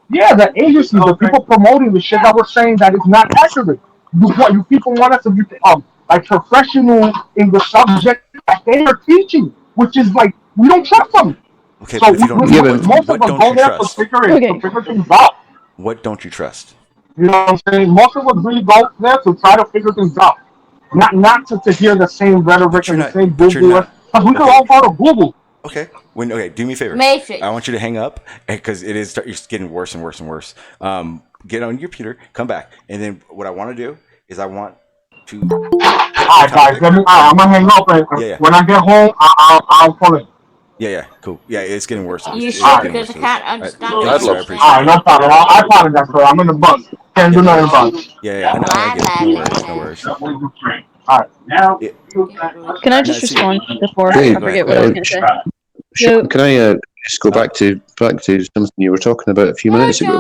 Yeah, the agencies, the people promoting the shit that we're saying that it's not accurate. You people want us to be like professional in the subject that they are teaching, which is like we don't trust them. Okay, so but if you don't, most of us go there to figure things out. What don't you trust? You know what I'm saying? Most of us really go there to try to figure things out, not to hear the same rhetoric and the same Google. Because we can all go to Google. Okay. Do me a favor. Matrix. I want you to hang up because it's getting worse and worse and worse. Get on your computer, come back, and then what I want to do is I want to. All right, guys. I'm gonna hang up, and when I get home, I'll call it. Yeah, cool. Yeah, it's getting worse. You sure? Because I can't understand. All right, no problem. I apologize for that. I'm in the bus. Can't do nothing about it. Yeah, I get it. No worries. All right, now. Can I just respond before I forget what I was going to say? So, can I just go back to something you were talking about a few minutes ago?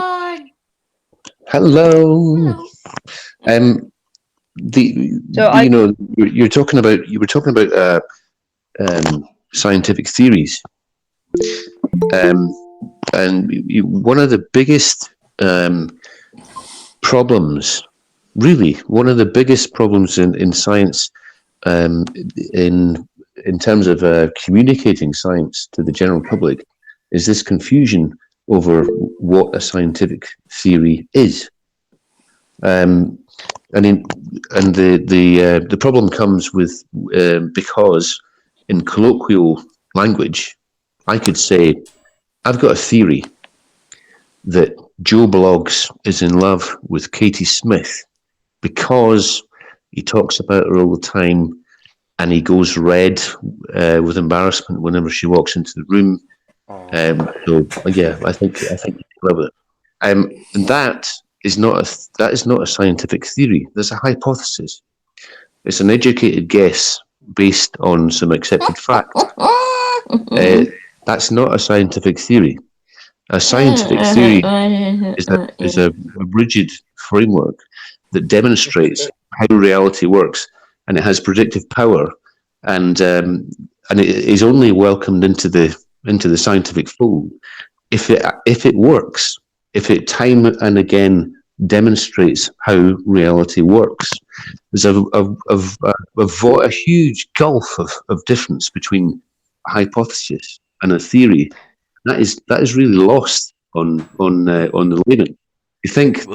Hello. You were talking about scientific theories, and one of the biggest problems, really, one of the biggest problems in science, in terms of communicating science to the general public, is this confusion over what a scientific theory is. And the problem comes with because in colloquial language, I could say, I've got a theory that Joe Bloggs is in love with Katie Smith because he talks about her all the time and he goes red with embarrassment whenever she walks into the room. So yeah, I think he's clever. And that is not a scientific theory. There's a hypothesis. It's an educated guess based on some accepted facts. That's not a scientific theory. A scientific theory is a rigid framework that demonstrates how reality works, and it has predictive power, and it is only welcomed into the scientific fold if it works, if it time and again demonstrates how reality works. There's a huge gulf of difference between a hypothesis and a theory. That is really lost on the layman. You think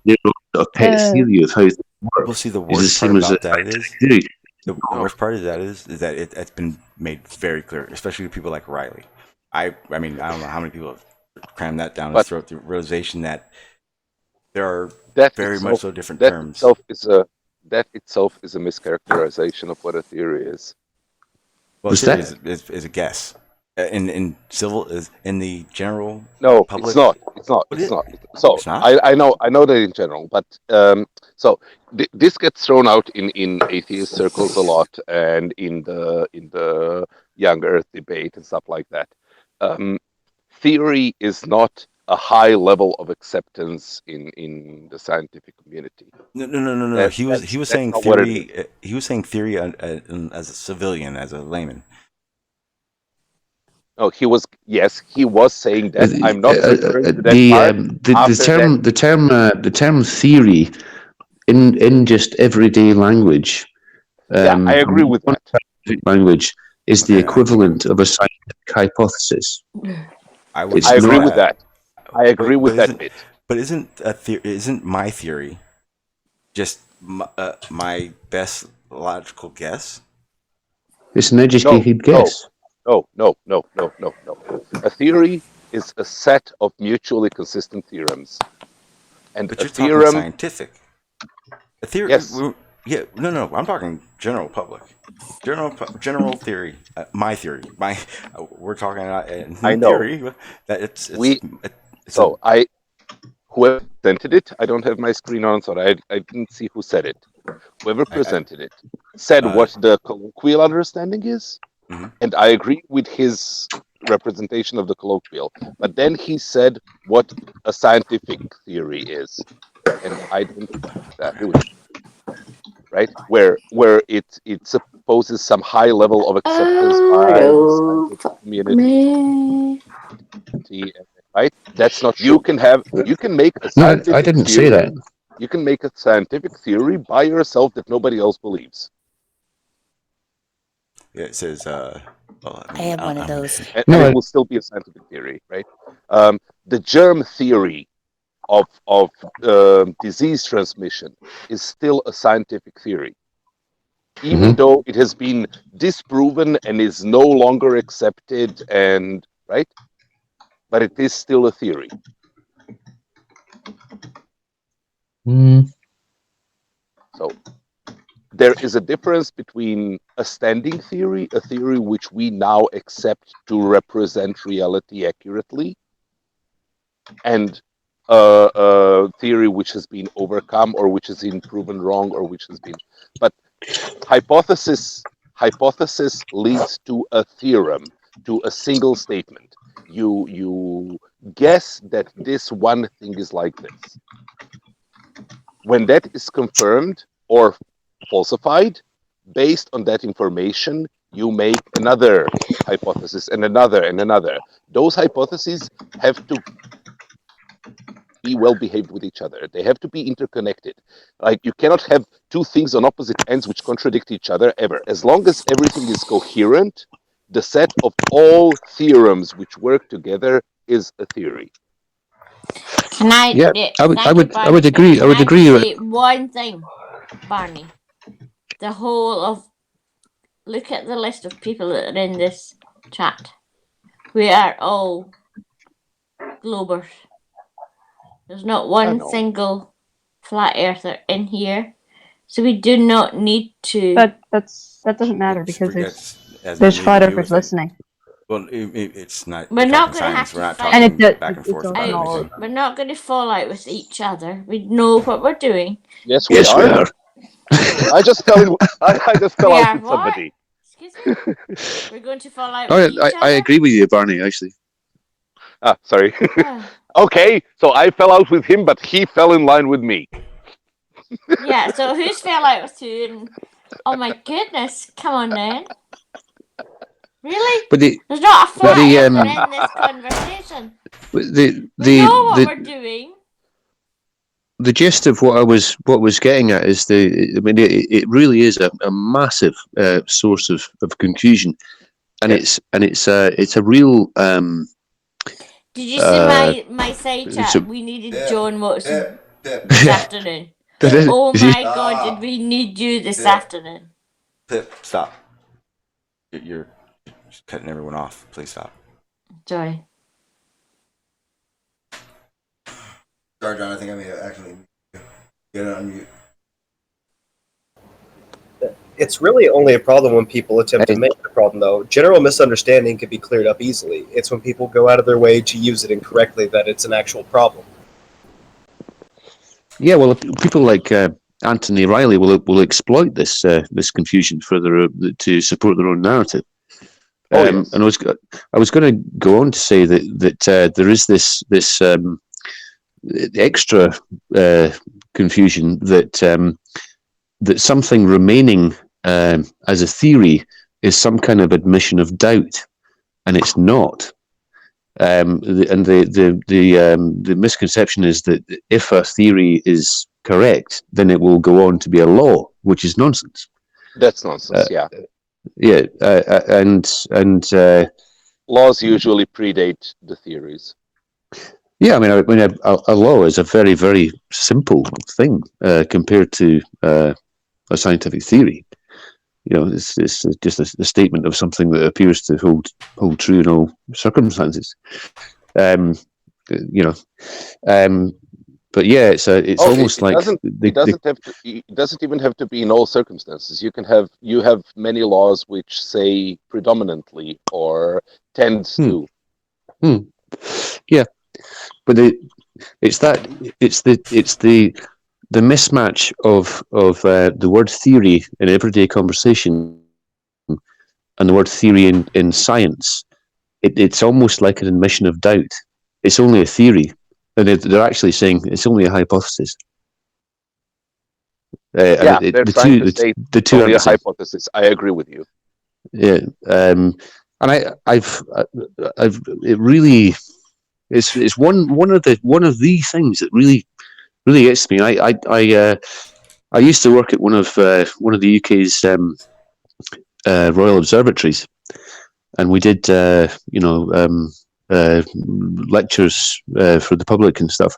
their sort of pet theory of how things work Well, see, the is the worst part same as a about that is scientific theory. the worst part of that is that it's been made very clear, especially to people like Riley. I mean, I don't know how many people have crammed that down his throat. The realization that there are very much so different terms. That itself is a mischaracterization of what a theory is. Well, theory is a guess. In civil, is in the general public? It's not. So It's not? I know that in general, but so this gets thrown out in atheist circles a lot, and in the young Earth debate and stuff like that. Theory is not a high level of acceptance in the scientific community. No. He was saying theory. He was saying theory as a civilian, as a layman. Oh, he was saying that. I'm not referring to that part. The term theory in just everyday language. I agree with that. Language is the equivalent of a scientific hypothesis. I agree with that. I agree with that bit. But isn't my theory just my best logical guess? It's an educated guess. No. A theory is a set of mutually consistent theorems. But you're talking scientific. A theory. Yes. Yeah. No. I'm talking general public. General theory. My theory. We're talking I know. theory. That whoever presented it, I don't have my screen on, so I didn't see who said it. Whoever presented it said what the colloquial understanding is. Mm-hmm. And I agree with his representation of the colloquial. But then he said what a scientific theory is. And I don't agree with that. Right? Where it supposes some high level of acceptance by the scientific community. Right? That's not you can make a scientific No, I didn't theory. say that. You can make a scientific theory by yourself that nobody else believes. Yeah, it says. I have one of those. And it will still be a scientific theory, right? The germ theory of disease transmission is still a scientific theory, even though it has been disproven and is no longer accepted, and right, but it is still a theory. So there is a difference between a standing theory, a theory which we now accept to represent reality accurately, and a theory which has been overcome or which has been proven wrong or which has been. But hypothesis leads to a theorem, to a single statement. You guess that this one thing is like this. When that is confirmed or falsified, based on that information, you make another hypothesis and another and another. Those hypotheses have to be well behaved with each other. They have to be interconnected. Like, you cannot have two things on opposite ends which contradict each other ever. As long as everything is coherent, the set of all theorems which work together is a theory. Can I? Yeah, I would agree. I would agree with one thing, Barney. The whole of look at the list of people that are in this chat. We are all globers. There's not one single flat earther in here. So we do not need to. That doesn't matter because As there's nothing to flat do earthers with it. listening. Well, it's not. We're not talking going to have science. to We're not fight. And talking it's back and forth all about knowledge. anything. We're not going to fall out with each other. We know what we're doing. Yes, Yes, we are. I just fell. I just fell We out are with what? somebody. Excuse me? We're going to fall out with each I other? agree with you, Barney. Actually, Ah, sorry. Ah, Okay, so I fell out with him, but he fell in line with me. yeah, so who's fell out with who? And oh my goodness, come on then. Really? but There's not a flat the earther in this conversation. the We know what the we're doing. the gist of what I was getting at is it really is a massive source of confusion, and Yes. it's a real Did you see my side it's chat? We needed John Watson this afternoon. a- Oh my god, did we need you this afternoon? Pip, stop. You're just cutting everyone off. Please stop. Sorry. Sorry, John. I think I may actually get it on mute. It's really only a problem when people attempt to make it a problem, though. General misunderstanding can be cleared up easily. It's when people go out of their way to use it incorrectly that it's an actual problem. Yeah, well, people like Anthony Riley will exploit this this confusion further to support their own narrative. Yes. And I was going to go on to say that there is this extra confusion that that something remaining as a theory is some kind of admission of doubt, and it's not. The misconception is that if a theory is correct, then it will go on to be a law, which is nonsense. That's nonsense. Yeah. Yeah, and Laws usually predate the theories. yeah, I mean, a law is a very, very simple thing compared to a scientific theory. You know, it's just a statement of something that appears to hold true in all circumstances. You know, but yeah, it's almost like it doesn't even have to be in all circumstances. You have many laws which say predominantly or tends to. Yeah, but it's the mismatch of the word theory in everyday conversation and the word theory in science. It's almost like an admission of doubt. It's only a theory, and they're actually saying it's only a hypothesis. They're trying to state it's only a hypothesis. I agree with you. Yeah, and I've it really it's one of the things that really gets me. I used to work at one of the UK's Royal Observatories, and we did lectures for the public and stuff,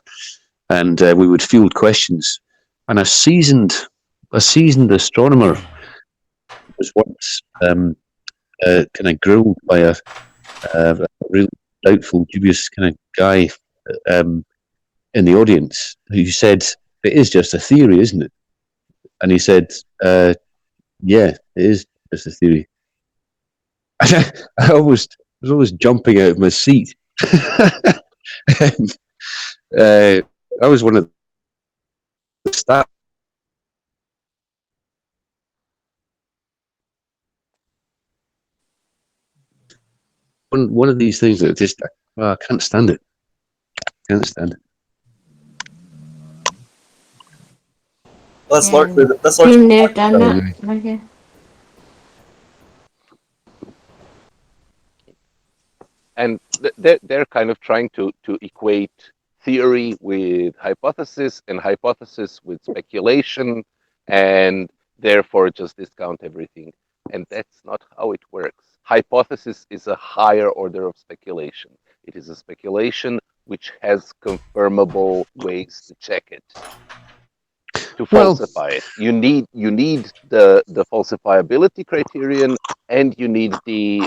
and we would field questions. And a seasoned astronomer was once kind of grilled by a real doubtful, dubious kind of guy in the audience who said, "It is just a theory, isn't it?" And he said, "Yeah, it is just a theory." And I was always jumping out of my seat. And, I was one of the staff. One of these things that just I can't stand it. Can't stand it. Let's Been there, done that. Okay. And they're kind of trying to equate theory with hypothesis and hypothesis with speculation, and therefore just discount everything. And that's not how it works. Hypothesis is a higher order of speculation. It is a speculation which has confirmable ways to check it. To falsify it, you need the falsifiability criterion, and you need the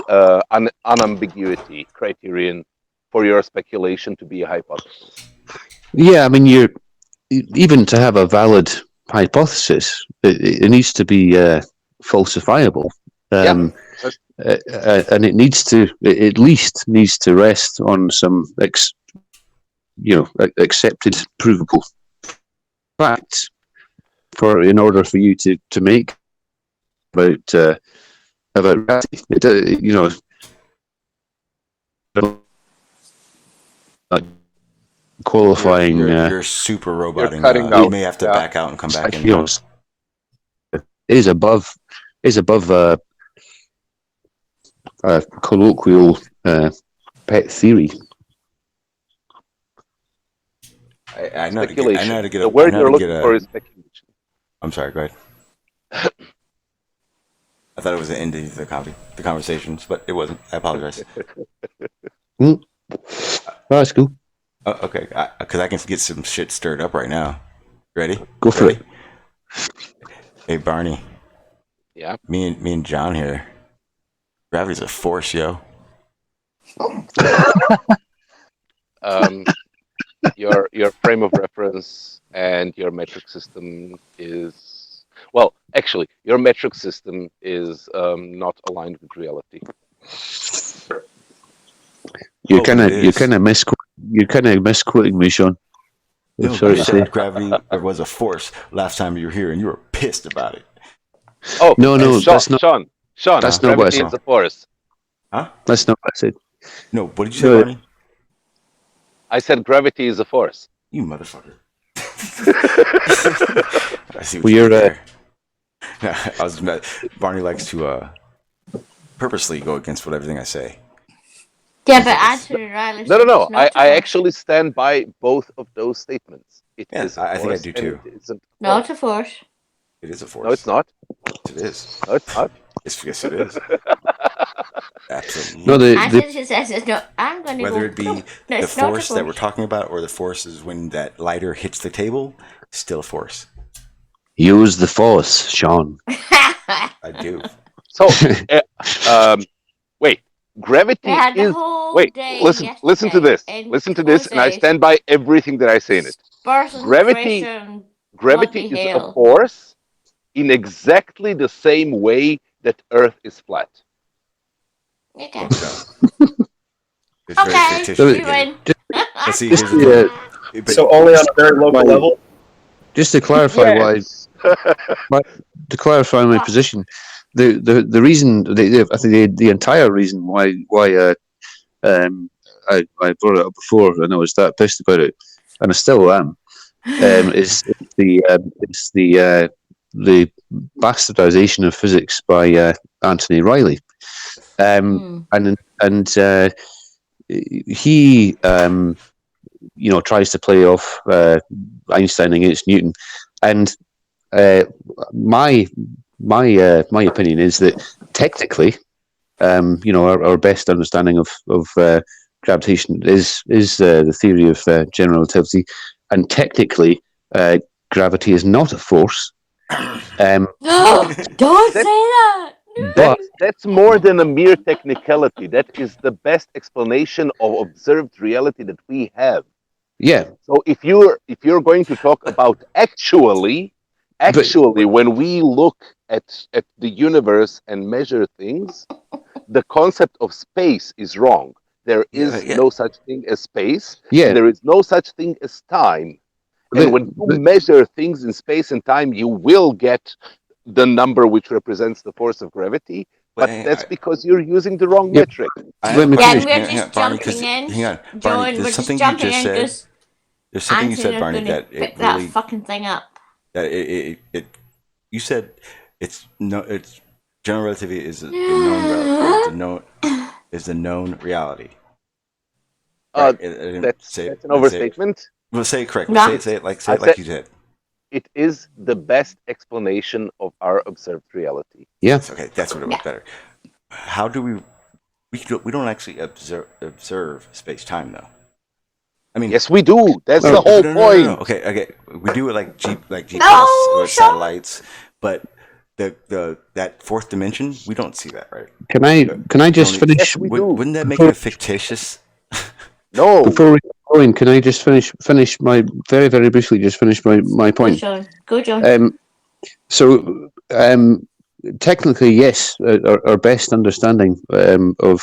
unambiguity criterion for your speculation to be a hypothesis. Yeah, I mean, even to have a valid hypothesis. It needs to be falsifiable. And it needs to, at least needs to rest on some accepted, provable facts in order for you to make about reality. Qualifying. You're super roboting. You may have to back out and come back in. Is above colloquial pet theory. I know how to get the word you're looking for is speculation. I'm sorry, go ahead. I thought it was the end of the conversations, but it wasn't. I apologize. That's cool. Okay, because I can get some shit stirred up right now. Ready? Go for it. Hey, Barney. Yeah. Me and John here. Gravity's a force, yo. Your frame of reference and your metric system is, well, actually, your metric system is not aligned with reality. You're kind of misquoting me, Sean. No, sorry to say, gravity was a force last time you were here, and you were pissed about it. Oh no, Sean, that's not. Sean, that's not what I said. Is a force. Huh? That's not what I said. No, what did you say, Barney? I said gravity is a force. You motherfucker. I see what you're there. Barney likes to purposely go against everything I say. Yeah, but actually, Riley. No. I actually stand by both of those statements. It is a force. I think I do too. Not a force. It is a force. No, it's not. It is. No, it's not. Yes, it is. Absolutely. No, I'm going to whether it be the force that we're talking about or the force is when that lighter hits the table, still a force. Use the force, Sean. I do. So, wait. Gravity is. Wait. Listen to this. Listen to this, and I stand by everything that I say in it. Gravity is a force in exactly the same way that Earth is flat. Okay. Okay. You win. So only on a very local level. Just to clarify to clarify my position, the reason, I think the entire reason why I brought it up before, and I was that pissed about it, and I still am, is the bastardization of physics by Anthony Riley, and he tries to play off Einstein against Newton, and my opinion is that technically, our best understanding of gravitation is the theory of general relativity, and technically, gravity is not a force. Don't say that. But that's more than a mere technicality. That is the best explanation of observed reality that we have. Yeah. So if you're going to talk about actually, when we look at the universe and measure things, the concept of space is wrong. There is no such thing as space. Yeah. There is no such thing as time. And when you measure things in space and time, you will get the number which represents the force of gravity. But that's because you're using the wrong metric. We're just jumping in. Hang on, John, Barney, we're there's just something you jumping just in said. because There's something you said, Barney, that it pick really that fucking thing up. That it you said it's general relativity is the known reality. Right? That's an overstatement. Well, say it correctly. No. Say it like you said. It is the best explanation of our observed reality. Yeah. Okay, that's what it was better. How do we don't actually observe space-time though? I mean, yes, we do. That's the whole point. No. Okay. We do it like GPS or satellites, but that fourth dimension, we don't see that, right? Can I just finish? Yes, wouldn't that make it fictitious? No. Owen, can I just finish my very briefly? Just finish my point. Go, John. Technically, yes, our best understanding of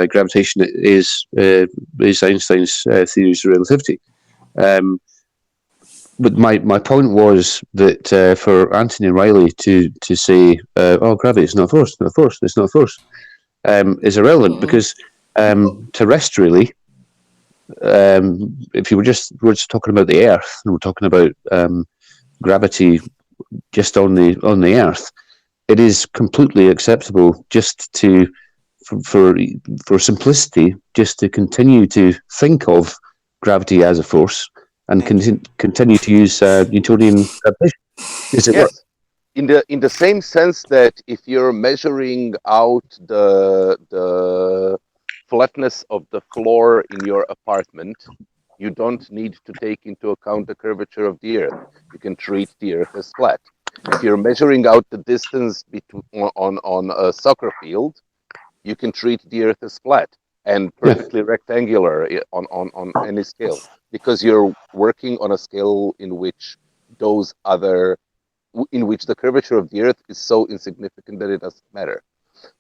gravitation is Einstein's theories of relativity. But my point was that for Anthony and Riley to say, "Oh, gravity is not a force, not a force, it's not a force," is irrelevant because terrestrially, if you we're just talking about the Earth, and we're talking about gravity just on the Earth, it is completely acceptable just to, for simplicity, just to continue to think of gravity as a force and continue to use Newtonian gravitation. Does it work? In the same sense that if you're measuring out the flatness of the floor in your apartment, you don't need to take into account the curvature of the Earth. You can treat the Earth as flat. If you're measuring out the distance between on a soccer field, you can treat the Earth as flat and perfectly rectangular on any scale, because you're working on a scale in which the curvature of the Earth is so insignificant that it doesn't matter.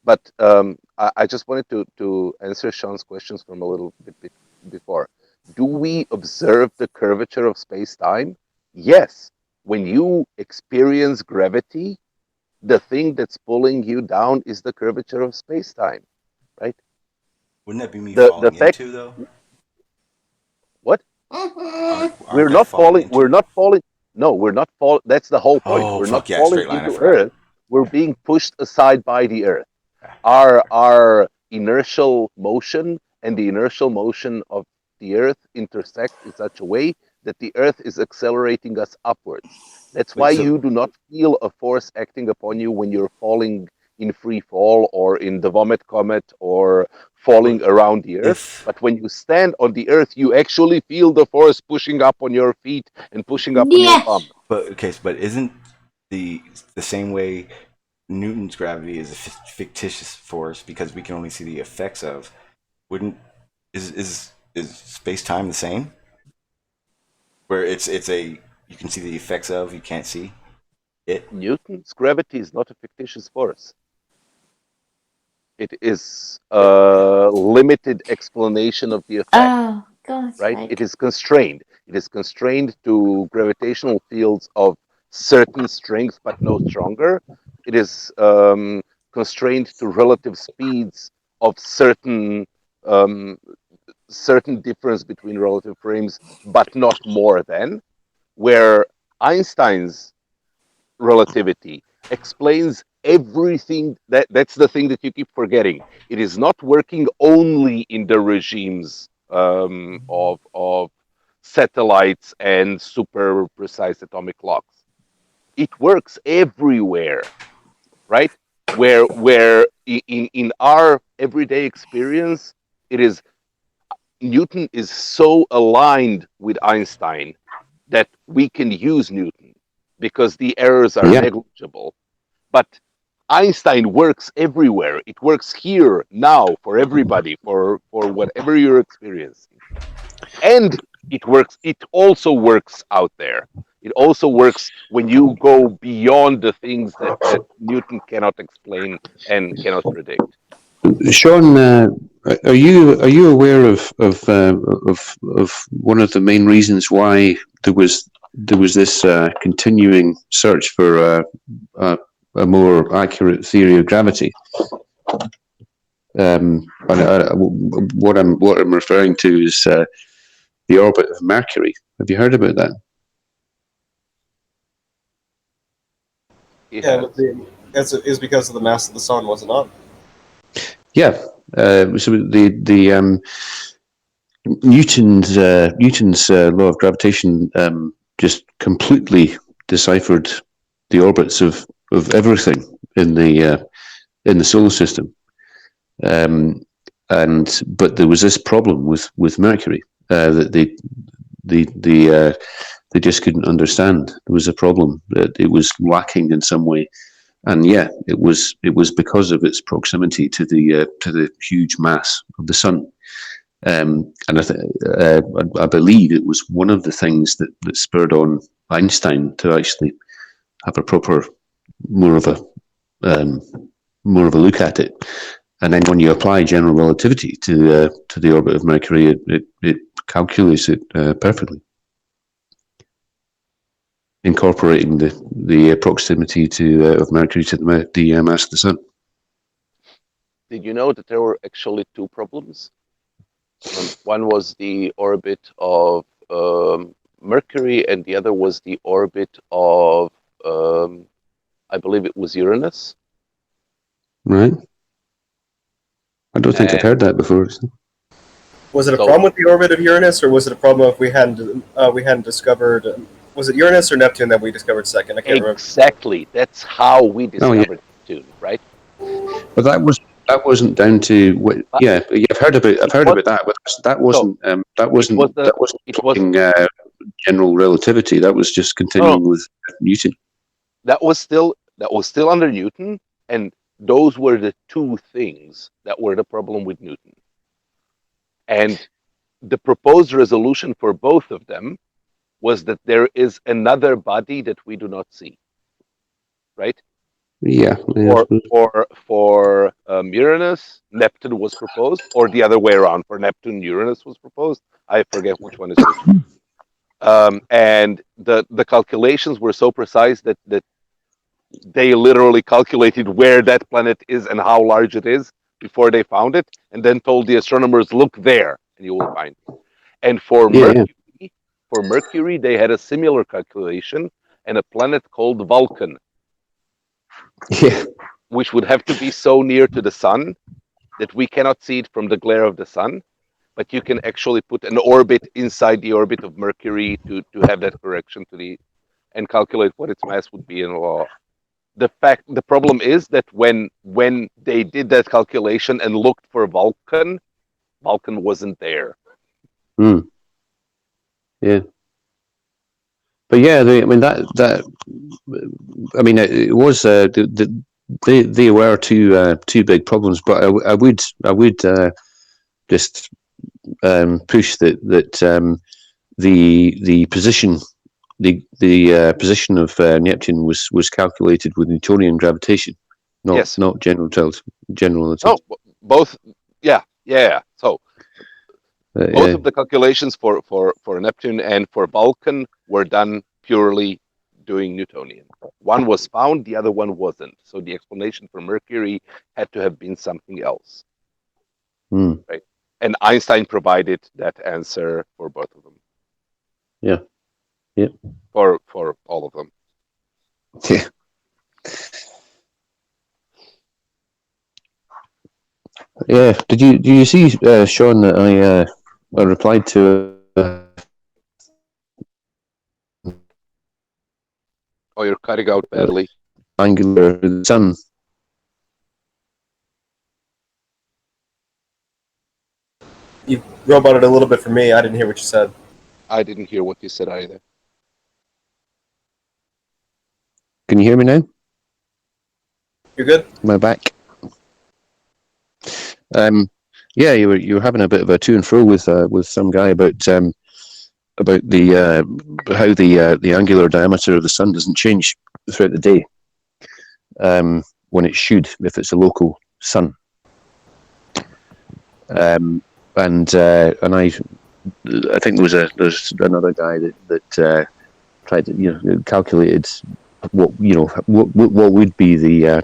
But I just wanted to answer Sean's questions from a little bit before. Do we observe the curvature of space-time? Yes. When you experience gravity, the thing that's pulling you down is the curvature of space-time, right? Wouldn't that be me falling into, though? What? We're not falling. No, we're not falling. That's the whole point. Oh, we're not yeah, falling straight line, into Earth. We're being pushed aside by the Earth. Our inertial motion and the inertial motion of the Earth intersect in such a way that the Earth is accelerating us upwards. That's why you do not feel a force acting upon you when you're falling in free fall or in the vomit comet or falling around the Earth. But when you stand on the Earth, you actually feel the force pushing up on your feet and pushing up on your bum. But isn't the same way Newton's gravity is a fictitious force because we can only see the effects of? Is space-time the same? Where you can see the effects of, you can't see it. Newton's gravity is not a fictitious force. It is a limited explanation of the effect. Oh, God. Right? It is constrained. It is constrained to gravitational fields of certain strength, but no stronger. It is constrained to relative speeds of certain difference between relative frames, but not more than. Where Einstein's relativity explains everything. That's the thing that you keep forgetting. It is not working only in the regimes of satellites and super precise atomic clocks. It works everywhere, right? Where in our everyday experience, Newton is so aligned with Einstein that we can use Newton because the errors are negligible. But Einstein works everywhere. It works here, now, for everybody, for whatever you're experiencing. And it also works out there. It also works when you go beyond the things that Newton cannot explain and cannot predict. Sean, are you aware of one of the main reasons why there was this continuing search for a more accurate theory of gravity? What I'm referring to is the orbit of Mercury. Have you heard about that? Yeah, it's because of the mass of the sun, was it not? Yeah. So the Newton's law of gravitation just completely deciphered the orbits of everything in the solar system. But there was this problem with Mercury that they just couldn't understand. There was a problem that it was lacking in some way, and it was because of its proximity to the huge mass of the sun. And I believe it was one of the things that spurred on Einstein to actually have a proper, more of a look at it. And then when you apply general relativity to the orbit of Mercury, it calculates it perfectly, incorporating the proximity of Mercury to the mass of the Sun. Did you know that there were actually two problems? One was the orbit of Mercury, and the other was the orbit of, I believe it was Uranus. Right. I don't think I've heard that before. Was it a problem with the orbit of Uranus, or was it a problem if we hadn't discovered? Was it Uranus or Neptune that we discovered second? I can't remember. Exactly. That's how we discovered Neptune, right? But that wasn't down to yeah. I've heard about that, but that wasn't general relativity. That was just continuing with Newton. That was still under Newton, and those were the two things that were the problem with Newton. And the proposed resolution for both of them was that there is another body that we do not see, right? Yeah. For Uranus, Neptune was proposed, or the other way around. For Neptune, Uranus was proposed. I forget which one is which. And the calculations were so precise that they literally calculated where that planet is and how large it is before they found it, and then told the astronomers, look there, and you will find it. And for Mercury, they had a similar calculation, and a planet called Vulcan, which would have to be so near to the sun that we cannot see it from the glare of the sun, but you can actually put an orbit inside the orbit of Mercury to have that correction and calculate what its mass would be in law. The problem is that when they did that calculation and looked for Vulcan wasn't there. Yeah. But yeah, it was there were two big problems, but I would just push that the position position of Neptune was calculated with Newtonian gravitation, not general relativity. Oh, both. Yeah. So both of the calculations for Neptune and for Vulcan were done purely doing Newtonian. One was found, the other one wasn't. So the explanation for Mercury had to have been something else. Right? And Einstein provided that answer for both of them. Yeah. Yeah. For all of them. Yeah. Yeah. Did you see, Sean, that I replied to? Oh, you're cutting out badly. Angular the sun. You roboted a little bit for me. I didn't hear what you said. I didn't hear what you said either. Can you hear me now? You're good? Am I back? Yeah, you were having a bit of a to and fro with some guy about the how the angular diameter of the sun doesn't change throughout the day, when it should if it's a local sun. And I think there's another guy that tried to calculated what would be the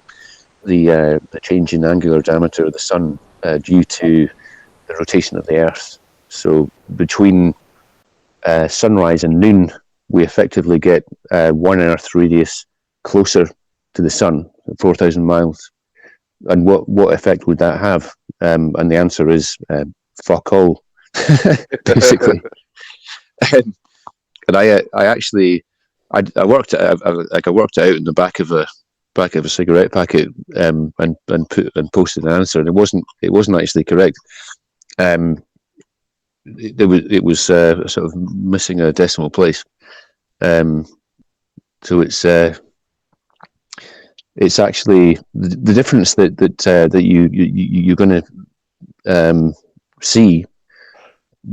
change in angular diameter of the sun due to the rotation of the Earth. So between sunrise and noon, we effectively get 1 Earth radius closer to the sun, 4,000 miles. And what effect would that have? And the answer is fuck all, basically. And I actually worked it out, I worked it out in the back of a cigarette packet, and posted an answer, and it wasn't actually correct. It was sort of missing a decimal place. So it's actually the difference that you're going to see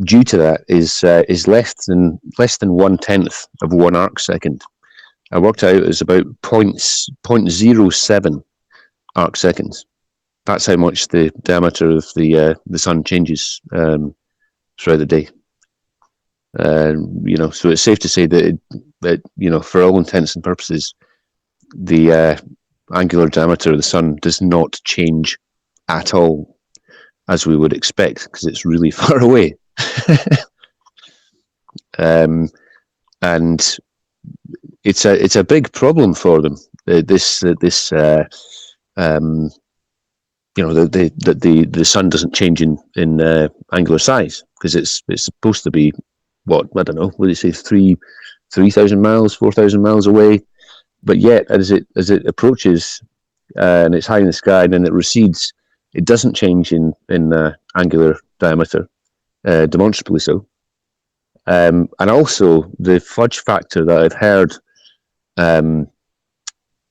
due to that is less than 1/10 of 1 arc second. I worked out as about 0.07 arc seconds. That's how much the diameter of the sun changes throughout the day. So it's safe to say that for all intents and purposes, the angular diameter of the sun does not change at all, as we would expect, because it's really far away. And it's a big problem for them. The sun doesn't change in angular size, because it's supposed to be, what, I don't know, what do you say, 3,000 miles, 4,000 miles away, but yet as it approaches and it's high in the sky and then it recedes, it doesn't change in angular diameter, demonstrably so. And also the fudge factor that I've heard that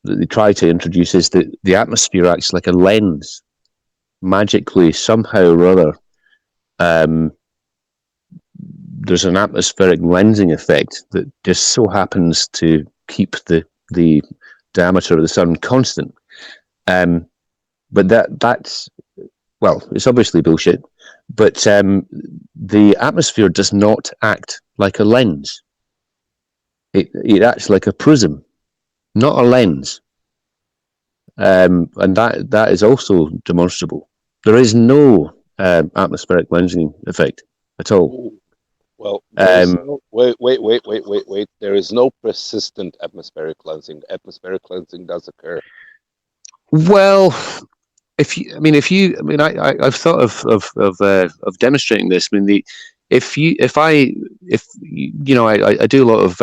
they try to introduce is that the atmosphere acts like a lens. Magically, somehow or other, there's an atmospheric lensing effect that just so happens to keep the diameter of the sun constant. But that's, well, it's obviously bullshit. But the atmosphere does not act like a lens. It acts like a prism, not a lens. And that is also demonstrable. There is no atmospheric lensing effect at all. Well, wait. There is no persistent atmospheric cleansing. Atmospheric cleansing does occur. Well, I've thought of demonstrating this. I mean, I do a lot of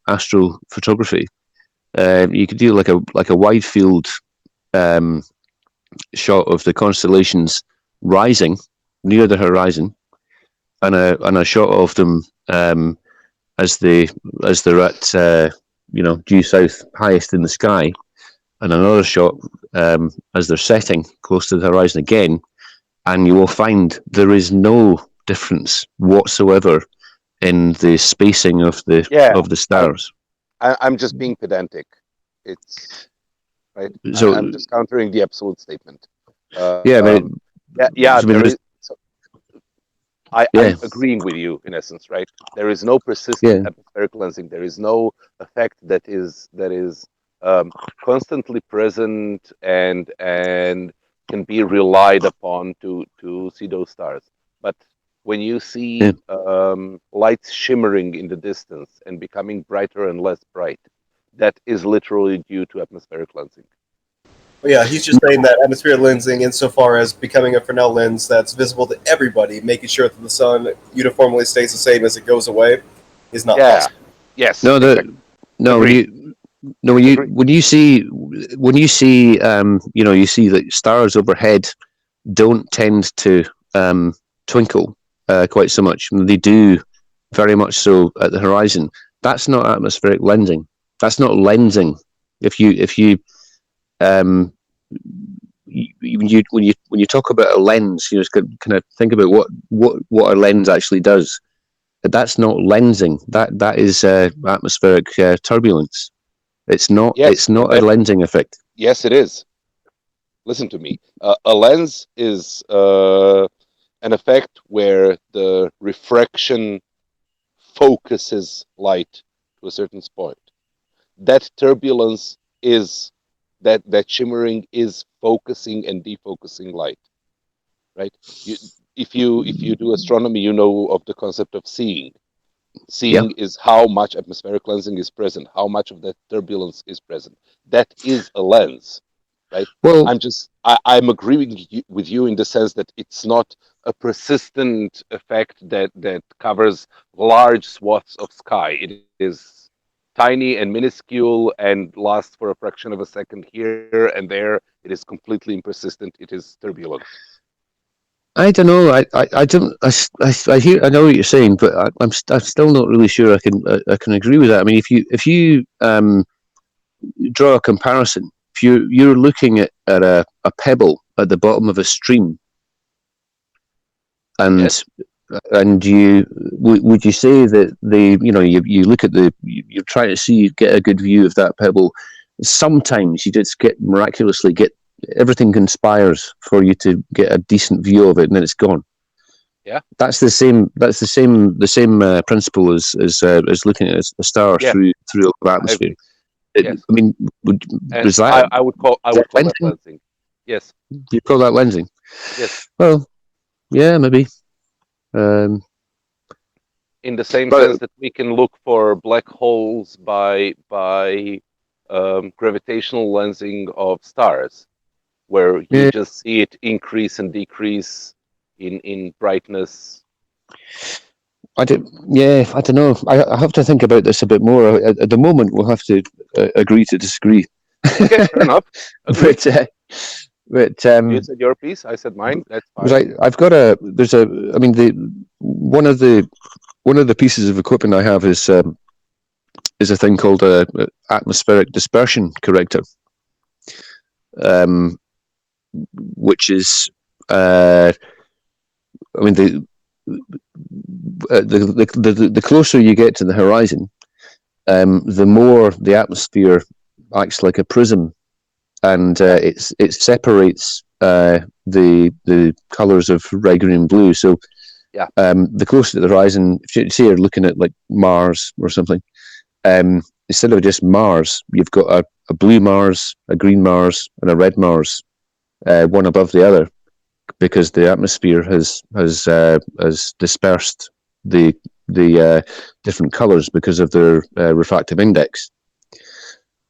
astrophotography. You could do like a wide field shot of the constellations rising near the horizon, and a shot of them as they're at due south, highest in the sky, and another shot as they're setting close to the horizon again, and you will find there is no difference whatsoever in the spacing of the stars. I'm just being pedantic. It's right. So I'm just countering the absolute statement. I'm agreeing with you in essence, right? There is no persistent atmospheric cleansing. There is no effect that is constantly present and can be relied upon to see those stars. But when you see lights shimmering in the distance and becoming brighter and less bright, that is literally due to atmospheric cleansing. Well, yeah, he's just saying that atmospheric lensing, insofar as becoming a Fresnel lens that's visible to everybody, making sure that the sun uniformly stays the same as it goes away, is not possible. Yes. When you see you see that stars overhead don't tend to twinkle quite so much. They do very much so at the horizon. That's not atmospheric lensing. That's not lensing. When you talk about a lens, kind of think about what a lens actually does. That's not lensing. That is atmospheric turbulence. It's not. Yes, it's not a lensing effect. Yes, it is. Listen to me. A lens is an effect where the refraction focuses light to a certain point. That turbulence is that shimmering is focusing and defocusing light, right? If you do astronomy, you know of the concept of seeing. Seeing is how much atmospheric cleansing is present, how much of that turbulence is present. That is a lens, right? Well, I'm agreeing with you in the sense that it's not a persistent effect that covers large swaths of sky. It is tiny and minuscule and lasts for a fraction of a second here and there. It is completely impersistent. It is turbulent. I don't know. I know what you're saying, but I'm still not really sure I can agree with that. I mean, if you draw a comparison, if you're looking at a pebble at the bottom of a stream, and and would you say that you look at you're trying to get a good view of that pebble. Sometimes you just miraculously get everything conspires for you to get a decent view of it, and then it's gone. Yeah, that's the same principle as looking at a star through the atmosphere. Yes. I mean, was that? I would call that lensing. Yes. You call that lensing? Yes. Well, yeah, maybe. In the same sense that we can look for black holes by gravitational lensing of stars, where you just see it increase and decrease in brightness. I don't know. I have to think about this a bit more. At the moment, we'll have to agree to disagree. Okay, fair enough. But you said your piece, I said mine. That's fine. Right, I've got one of the pieces of equipment I have is a thing called a atmospheric dispersion corrector, which is the closer you get to the horizon, the more the atmosphere acts like a prism, and it separates the colors of red, green, and blue. So the closer to the horizon, if you say you're looking at like Mars or something, instead of just Mars, you've got a blue Mars, a green Mars, and a red Mars, one above the other, because the atmosphere has dispersed the different colors because of their refractive index.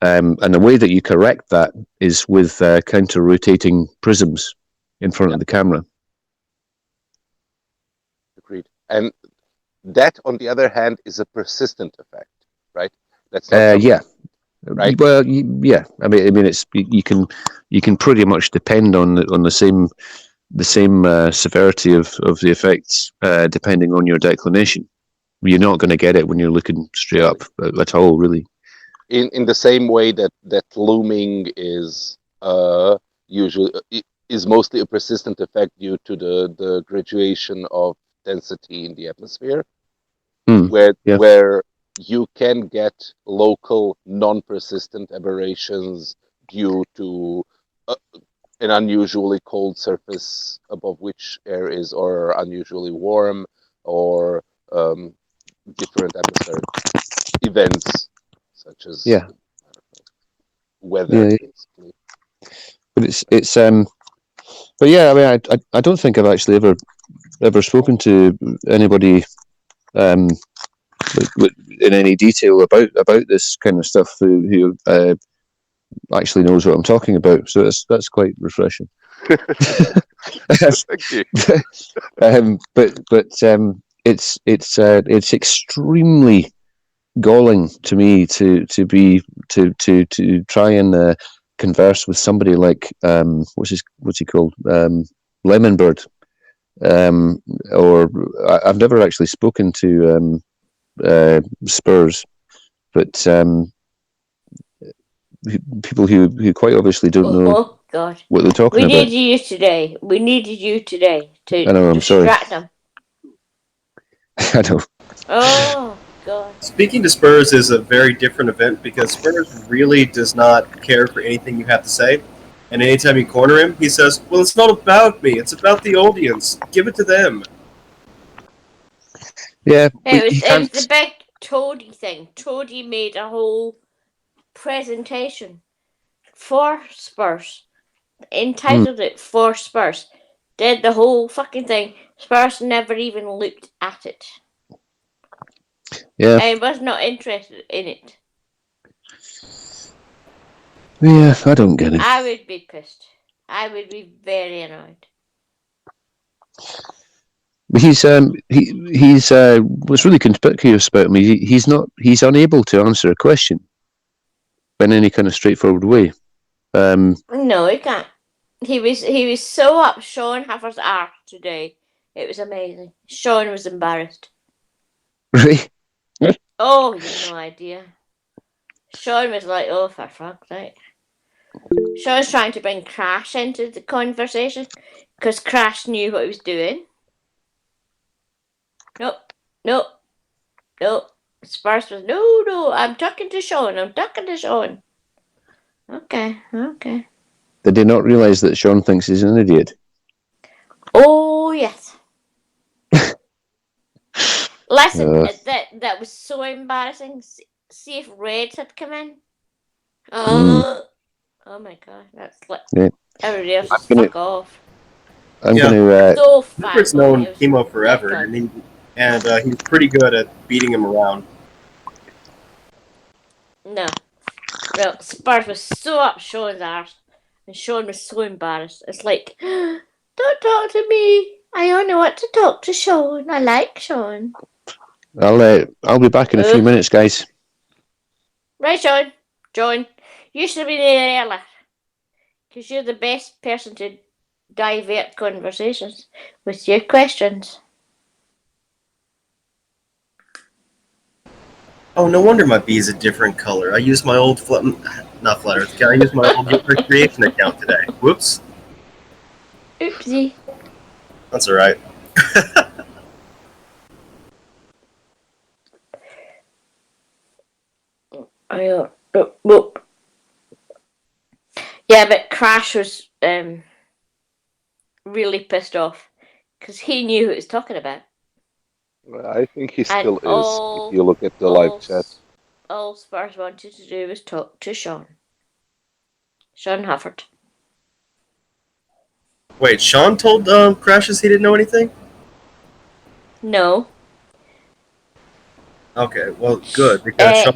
And the way that you correct that is with counter-rotating prisms in front of the camera. Agreed. And that, on the other hand, is a persistent effect, right? That's not right. Well, yeah. I mean, it's you can pretty much depend on the same severity of the effects depending on your declination. You're not going to get it when you're looking straight up at all, really. In the same way that looming is usually is mostly a persistent effect due to the graduation of density in the atmosphere, where you can get local non-persistent aberrations due to an unusually cold surface above which air is, or unusually warm, or different atmospheric events such as weather. Basically. But yeah, I mean, I don't think I've actually ever spoken to anybody in any detail about this kind of stuff who actually knows what I'm talking about. So that's quite refreshing. Thank you. But it's extremely galling to me to try and converse with somebody like what's he called, Lemonbird, or I've never actually spoken to Spurs, but people who quite obviously don't know. Oh God! What they're talking about. We needed you today to I know. I'm sorry. distract them. I know. Oh God! Speaking to Spurs is a very different event because Spurs really does not care for anything you have to say. And anytime you corner him, he says, "Well, it's not about me. It's about the audience. Give it to them." Yeah. It was the big Toady thing. Toady made a whole presentation for Spurs, entitled it "For Spurs." Did the whole fucking thing. Spurs never even looked at it. Yeah. I was not interested in it. Yeah, I don't get it. I would be pissed. I would be very annoyed. But he's what's really conspicuous about him. He's unable to answer a question in any kind of straightforward way. No, he can't. He was so up Sean Huffer's arse today. It was amazing. Sean was embarrassed. Really? Oh, you have no idea. Sean was like, "Oh, for fuck's sake." Sean's trying to bring Crash into the conversation because Crash knew what he was doing. No. Spurs was, no, I'm talking to Sean. Okay. Did they not realise that Sean thinks he's an idiot? Oh, yes. Listen, that was so embarrassing. See if Red had come in. Oh my god, that's like everybody else just fuck off. I'm going to. So Clifford's known Chemo forever, and he's pretty good at beating him around. No, Spurs was so up Sean's arse, and Sean was so embarrassed. It's like, don't talk to me. I only want to talk to Sean. I like Sean. I'll be back in a few minutes, guys. Right, Sean. John, you should have been there earlier, because you're the best person to divert conversations with your questions. Oh, no wonder my bee is a different color. I used my old not Flat Earth account. I used my old Recreation account today. Whoops. Oopsie. That's all right. Yeah, but Crash was really pissed off because he knew who he was talking about. Well, I think he still is. If you look at the live chat. All Spurs wanted to do was talk to Sean. Sean Hufford. Wait, Sean told Crashes he didn't know anything? No. Okay, well, good, because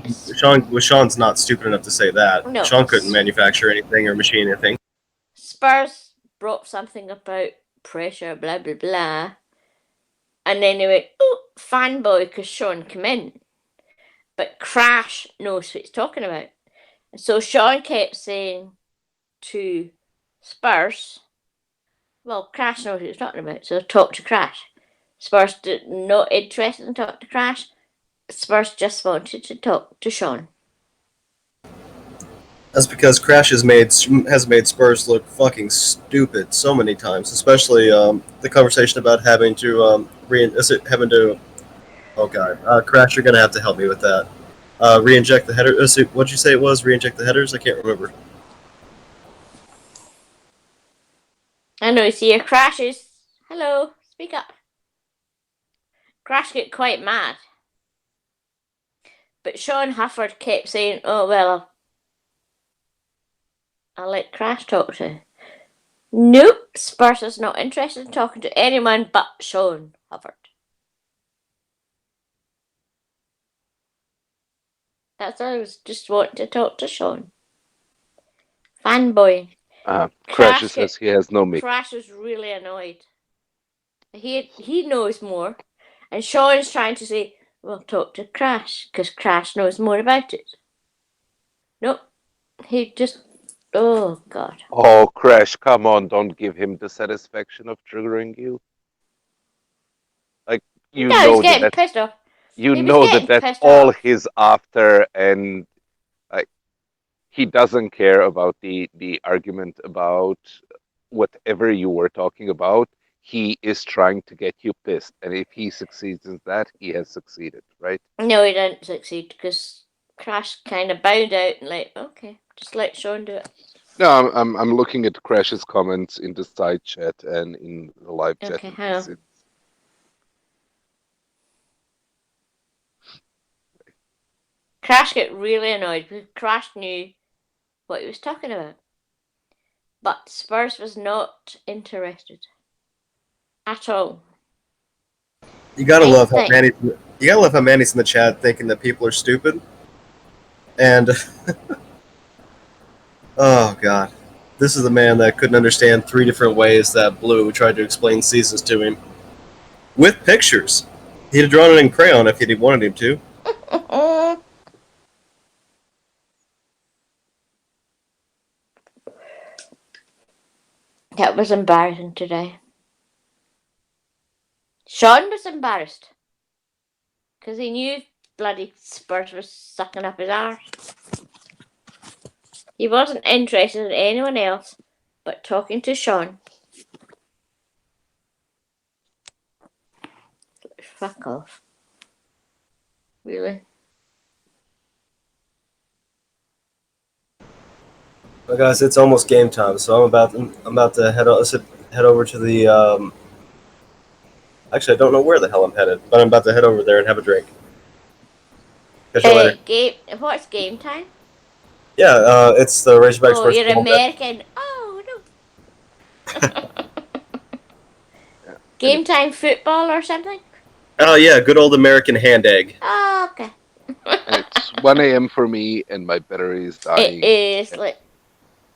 Sean's not stupid enough to say that. No. Sean couldn't manufacture anything or machine anything. Spurs brought something about pressure, blah, blah, blah. And then they went, oh, fanboy, because Sean came in. But Crash knows what he's talking about. And so Sean kept saying to Spurs, well, Crash knows what he's talking about, so talk to Crash. Spurs not interested in talking to Crash. Spurs just wanted to talk to Sean. That's because Crash has made Spurs look fucking stupid so many times, especially the conversation about having to oh god, Crash, you're gonna have to help me with that. Re-inject the header. What'd you say it was? Re-inject the headers? I can't remember. I know, see your Crashes. Hello, speak up. Crash get quite mad. But Sean Hufford kept saying, oh, well, I'll let Crash talk to you. Nope, Spurs is not interested in talking to anyone but Sean Hufford. That's all, I was just wanting to talk to Sean. Fanboy. Crash says he has no mic. Crash is really annoyed. He knows more. And Sean's trying to say, well, talk to Crash, because Crash knows more about it. Nope. He just, oh, God. Oh, Crash, come on, don't give him the satisfaction of triggering you. Like, you know he's getting pissed off. You know that's all he's after, and like, he doesn't care about the argument about whatever you were talking about. He is trying to get you pissed, and if he succeeds in that, he has succeeded, right? No, he didn't succeed, because Crash kind of bowed out and like, okay, just let Sean do it. No, I'm looking at Crash's comments in the side chat and in the live chat. Okay, hang on. Crash got really annoyed because Crash knew what he was talking about. But Spurs was not interested at all. You gotta love how Manny's in the chat thinking that people are stupid. And oh god. This is the man that couldn't understand 3 different ways that Blue tried to explain seasons to him. With pictures. He'd have drawn it in crayon if he'd wanted him to. That was embarrassing today. Sean was embarrassed because he knew bloody Spurs was sucking up his arse. He wasn't interested in anyone else but talking to Sean. fuck off. Really? Well, guys, it's almost game time, so I'm about to head over to the. Actually, I don't know where the hell I'm headed, but I'm about to head over there and have a drink. Catch you later. What's game time? Yeah, it's the Razorbacks Oh, versus you're Wildcats. American. Oh, no. Game time football or something? Oh, yeah, good old American hand egg. Oh, okay. And it's 1 a.m. for me, and my battery is dying. It is like,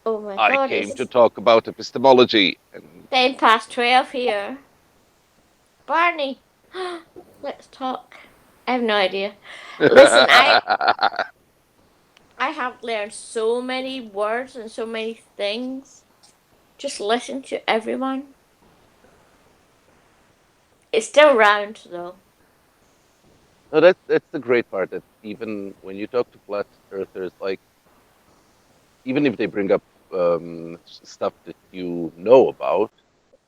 oh my I god, came it's to talk about epistemology. And 10 past 12 here. Barney, let's talk. I have no idea. Listen, I have learned so many words and so many things. Just listen to everyone. It's still round though. No, that's the great part. That even when you talk to flat earthers, like even if they bring up stuff that you know about,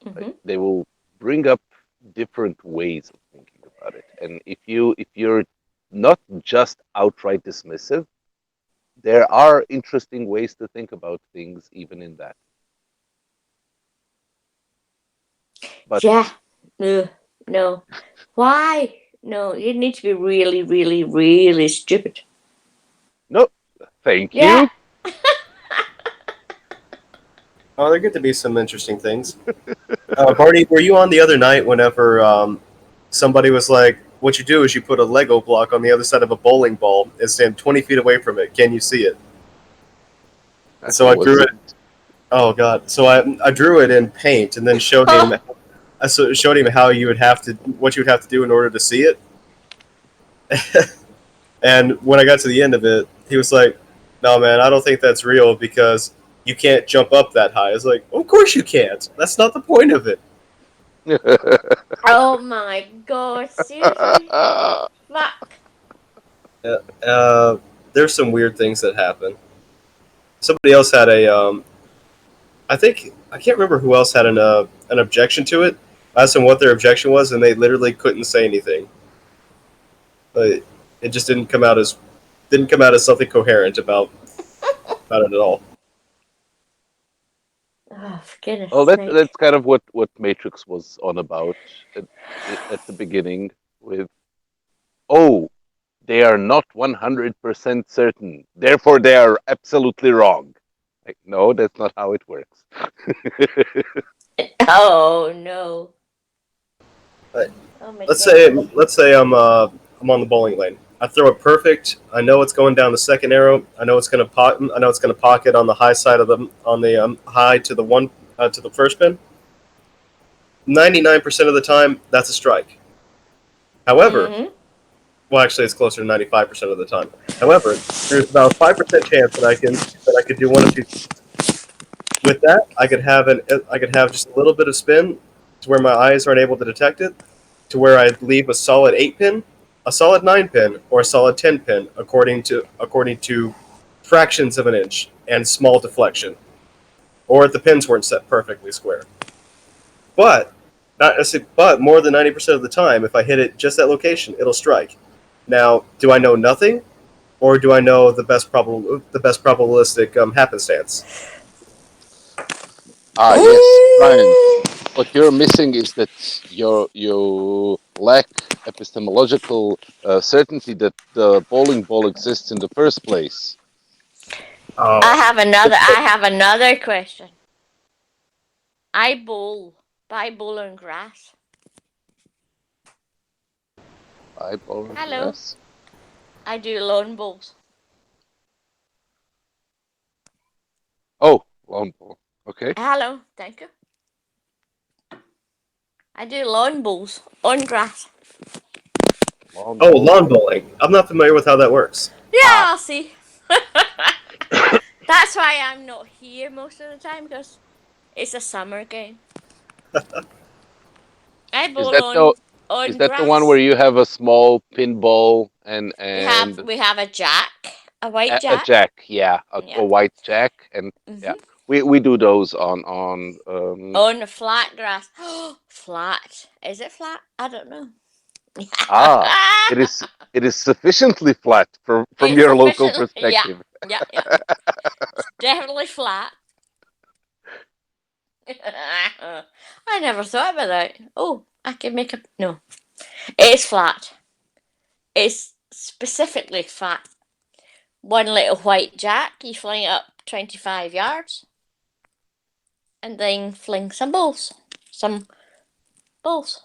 like, they will bring up different ways of thinking about it. And if you're not just outright dismissive, there are interesting ways to think about things even in that. But yeah, no. Why? No, you need to be really, really, really stupid. No, thank you. Oh, there get to be some interesting things. Barney, were you on the other night whenever somebody was like, what you do is you put a Lego block on the other side of a bowling ball and stand 20 feet away from it. Can you see it? And so I drew it. Oh, God. So I drew it in paint and then showed him showed him how you would have to, what you would have to do in order to see it. And when I got to the end of it, he was like, no, man, I don't think that's real because you can't jump up that high. I was like, of course you can't. That's not the point of it. Oh my god, seriously? Fuck. There's some weird things that happen. Somebody else had a, I can't remember who else had an objection to it. I asked them what their objection was, and they literally couldn't say anything. It just didn't come out as something coherent about it at all. Oh, for goodness Oh, sake. that's kind of what Matrix was on about at the beginning with, oh, they are not 100% certain, therefore they are absolutely wrong. Like, no, that's not how it works. Oh no. Let's say I'm on the bowling lane. I throw it perfect. I know it's going down the second arrow. I know it's going to pocket on the high side of the high to the one to the first pin. 99% of the time, that's a strike. However, well, actually, it's closer to 95% of the time. However, there's about a 5% chance that I could do one of two things. With that, I could have just a little bit of spin to where my eyes aren't able to detect it, to where I leave a solid 8 pin, a solid 9 pin, or a solid 10 pin, according to fractions of an inch and small deflection, or if the pins weren't set perfectly square. But more than 90% of the time, if I hit it just that location, it'll strike. Now, do I know nothing, or do I know the best probabilistic happenstance? Yes, Brian. What you're missing is that you lack epistemological certainty that the bowling ball exists in the first place. I have another question. I bowl, but I bowl on grass. I bowl on Hello. grass? I do lawn bowls. Oh, lawn bowl. Okay. Hello, thank you. I do lawn bowls on grass. Lawn bowling. I'm not familiar with how that works. Yeah, I'll see. That's why I'm not here most of the time, because it's a summer game. I bowl on Is that grass. the one where you have a small pinball and we have a jack, a white jack. A jack, yeah, a white jack, and yeah, we do those on the flat grass. Flat? Is it flat? I don't know. It is sufficiently flat from It's your local sufficiently- perspective. Yeah. It's definitely flat. I never thought about that. Oh, I can make a no. It's flat. It's specifically flat. One little white jack, you fling it up 25 yards, and then fling some balls. Some balls.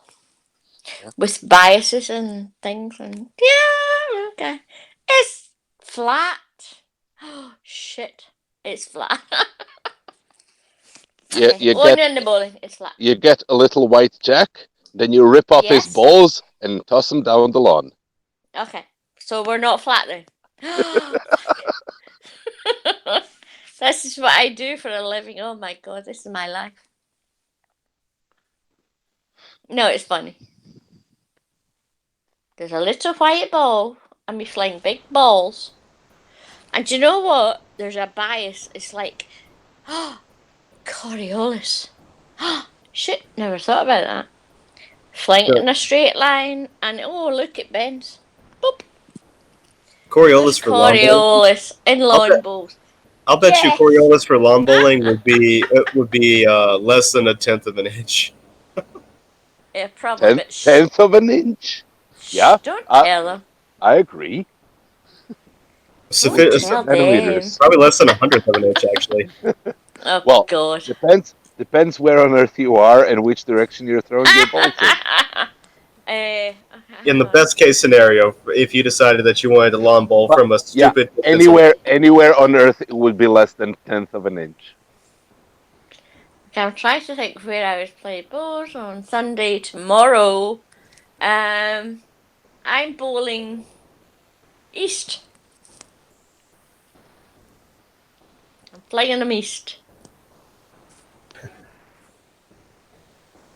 Yeah. With biases and things, and yeah, okay. It's flat. Oh, shit. It's flat. You, Okay, you going get in the bowling, it's flat. you get a little white jack, then you rip off his Yes. balls and toss him down the lawn. Okay, so we're not flat then. This is what I do for a living. Oh my god, this is my life. No, it's funny. There's a little white ball, and we fling big balls. And do you know what? There's a bias. It's like, Coriolis. Shit, never thought about that. Fling it in a straight line, and oh, look, it bends. Boop. Coriolis for lawn bowling. Coriolis in lawn bowls. I'll bet you Yes. Coriolis for lawn bowling would be less than 1/10 of an inch. Yeah, probably. Tenth of an inch. Yeah, Don't tell them. I agree. Don't tell them. Centimeters. Probably less than 1/100 of an inch, actually. Oh Well, god. depends where on earth you are and which direction you're throwing your balls in. In the best case scenario, if you decided that you wanted a lawn bowl from a Yeah, stupid anywhere on earth it would be less than 1/10 of an inch. Okay, I'm trying to think where I was playing bowls on Sunday tomorrow. I'm bowling east. I'm playing them east.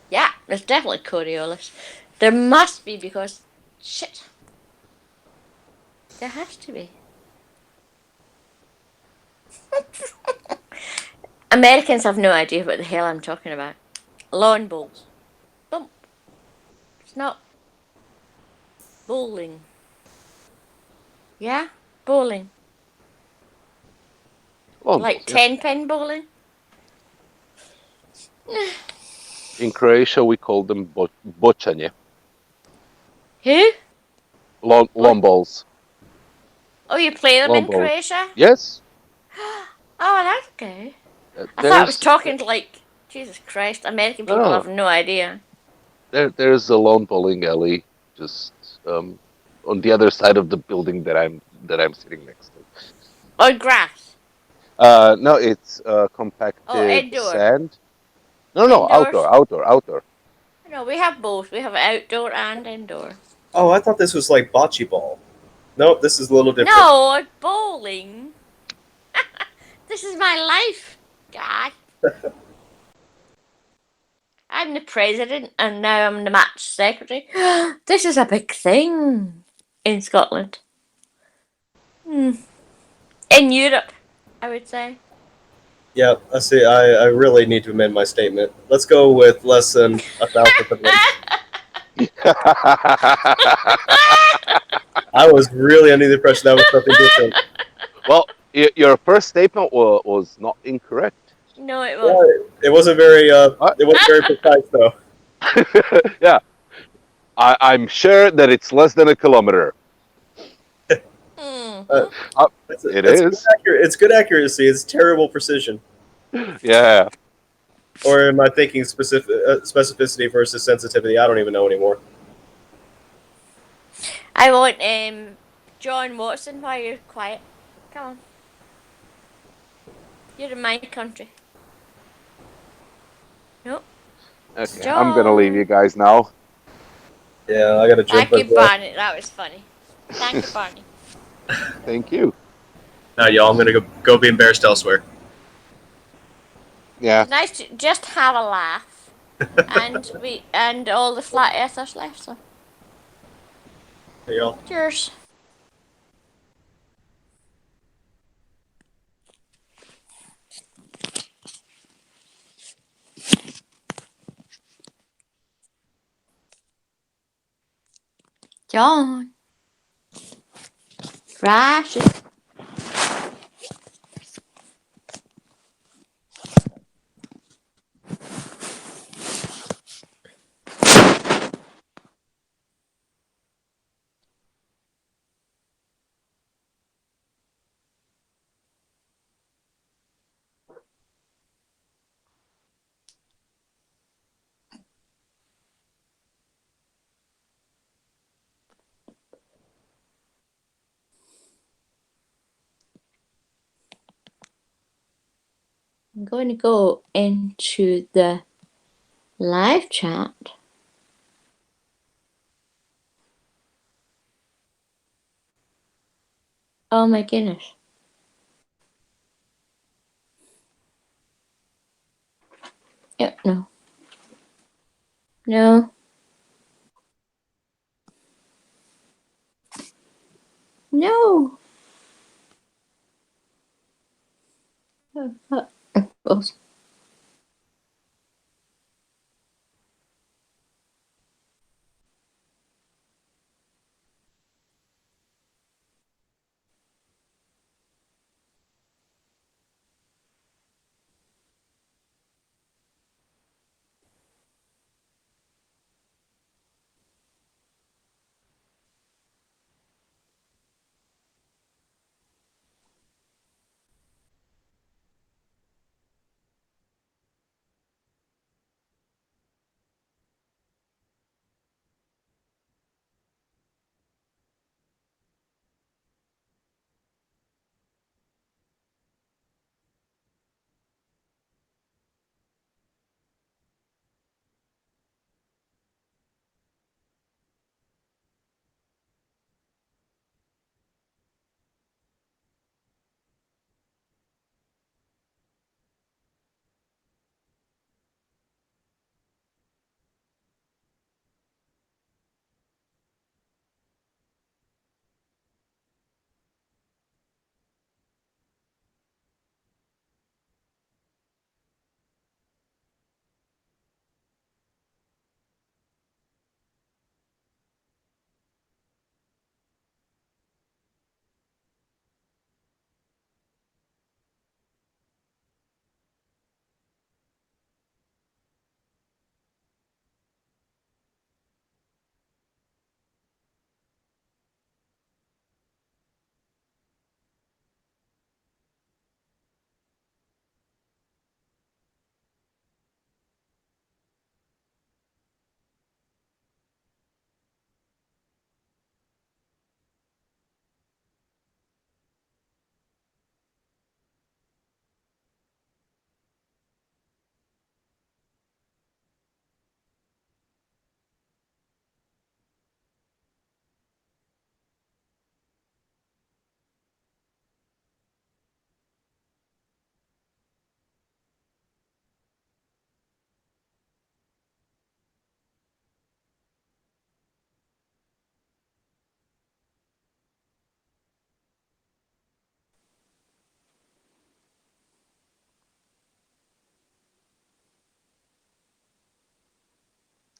Yeah, there's definitely Coriolis. There must be because shit. There has to be. Americans have no idea what the hell I'm talking about. Lawn bowls. Bump. It's not bowling. Yeah? Bowling. Lawn Like bowls, yeah. 10-pin bowling? In Croatia, we call them bocanje. Who? Lawn balls. Oh, you play them Lawn in bowls. Croatia? Yes. Oh, that's okay. I thought I was talking to like, Jesus Christ, American people No. have no idea. There's a lawn bowling alley just on the other side of the building that I'm sitting next to. On grass? No, it's compacted indoor. sand. No, Indoors? outdoor. No, we have both. We have outdoor and indoor. Oh, I thought this was like bocce ball. Nope, this is a little different. No, bowling. This is my life, God. I'm the president and now I'm the match secretary. This is a big thing in Scotland. In Europe, I would say. Yeah, I see. I really need to amend my statement. Let's go with less than 1,000th of an inch. I was really under the impression that was something different. Well, your first statement was not incorrect. No, it wasn't. It wasn't very. It wasn't very precise, though. Yeah, I'm sure that it's less than a kilometer. It is. It's good accuracy. It's terrible precision. Yeah. Or am I thinking specificity versus sensitivity? I don't even know anymore. I want John Watson while you're quiet. Come on. You're in my country. Nope. Okay, John. I'm gonna leave you guys now. Yeah, I gotta jump. Thank you, Barney. That was funny. Thank you, Barney. Thank you. Now, y'all, I'm gonna go be embarrassed elsewhere. Yeah. It's nice to just have a laugh, and all the flat earthers left. So. Hey, y'all. Cheers. John. Precious. I'm going to go into the live chat. Oh my goodness. Yep, no. No. No. Oh.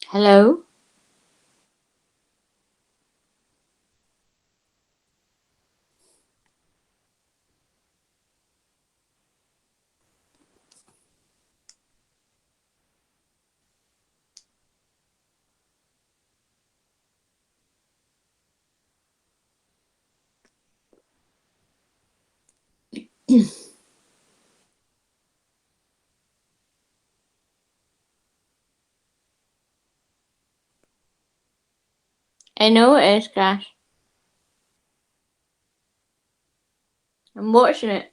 Hello? I know it is, Crash. I'm watching it.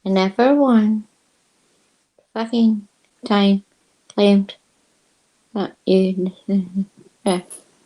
and never one fucking time claimed that you. Yeah.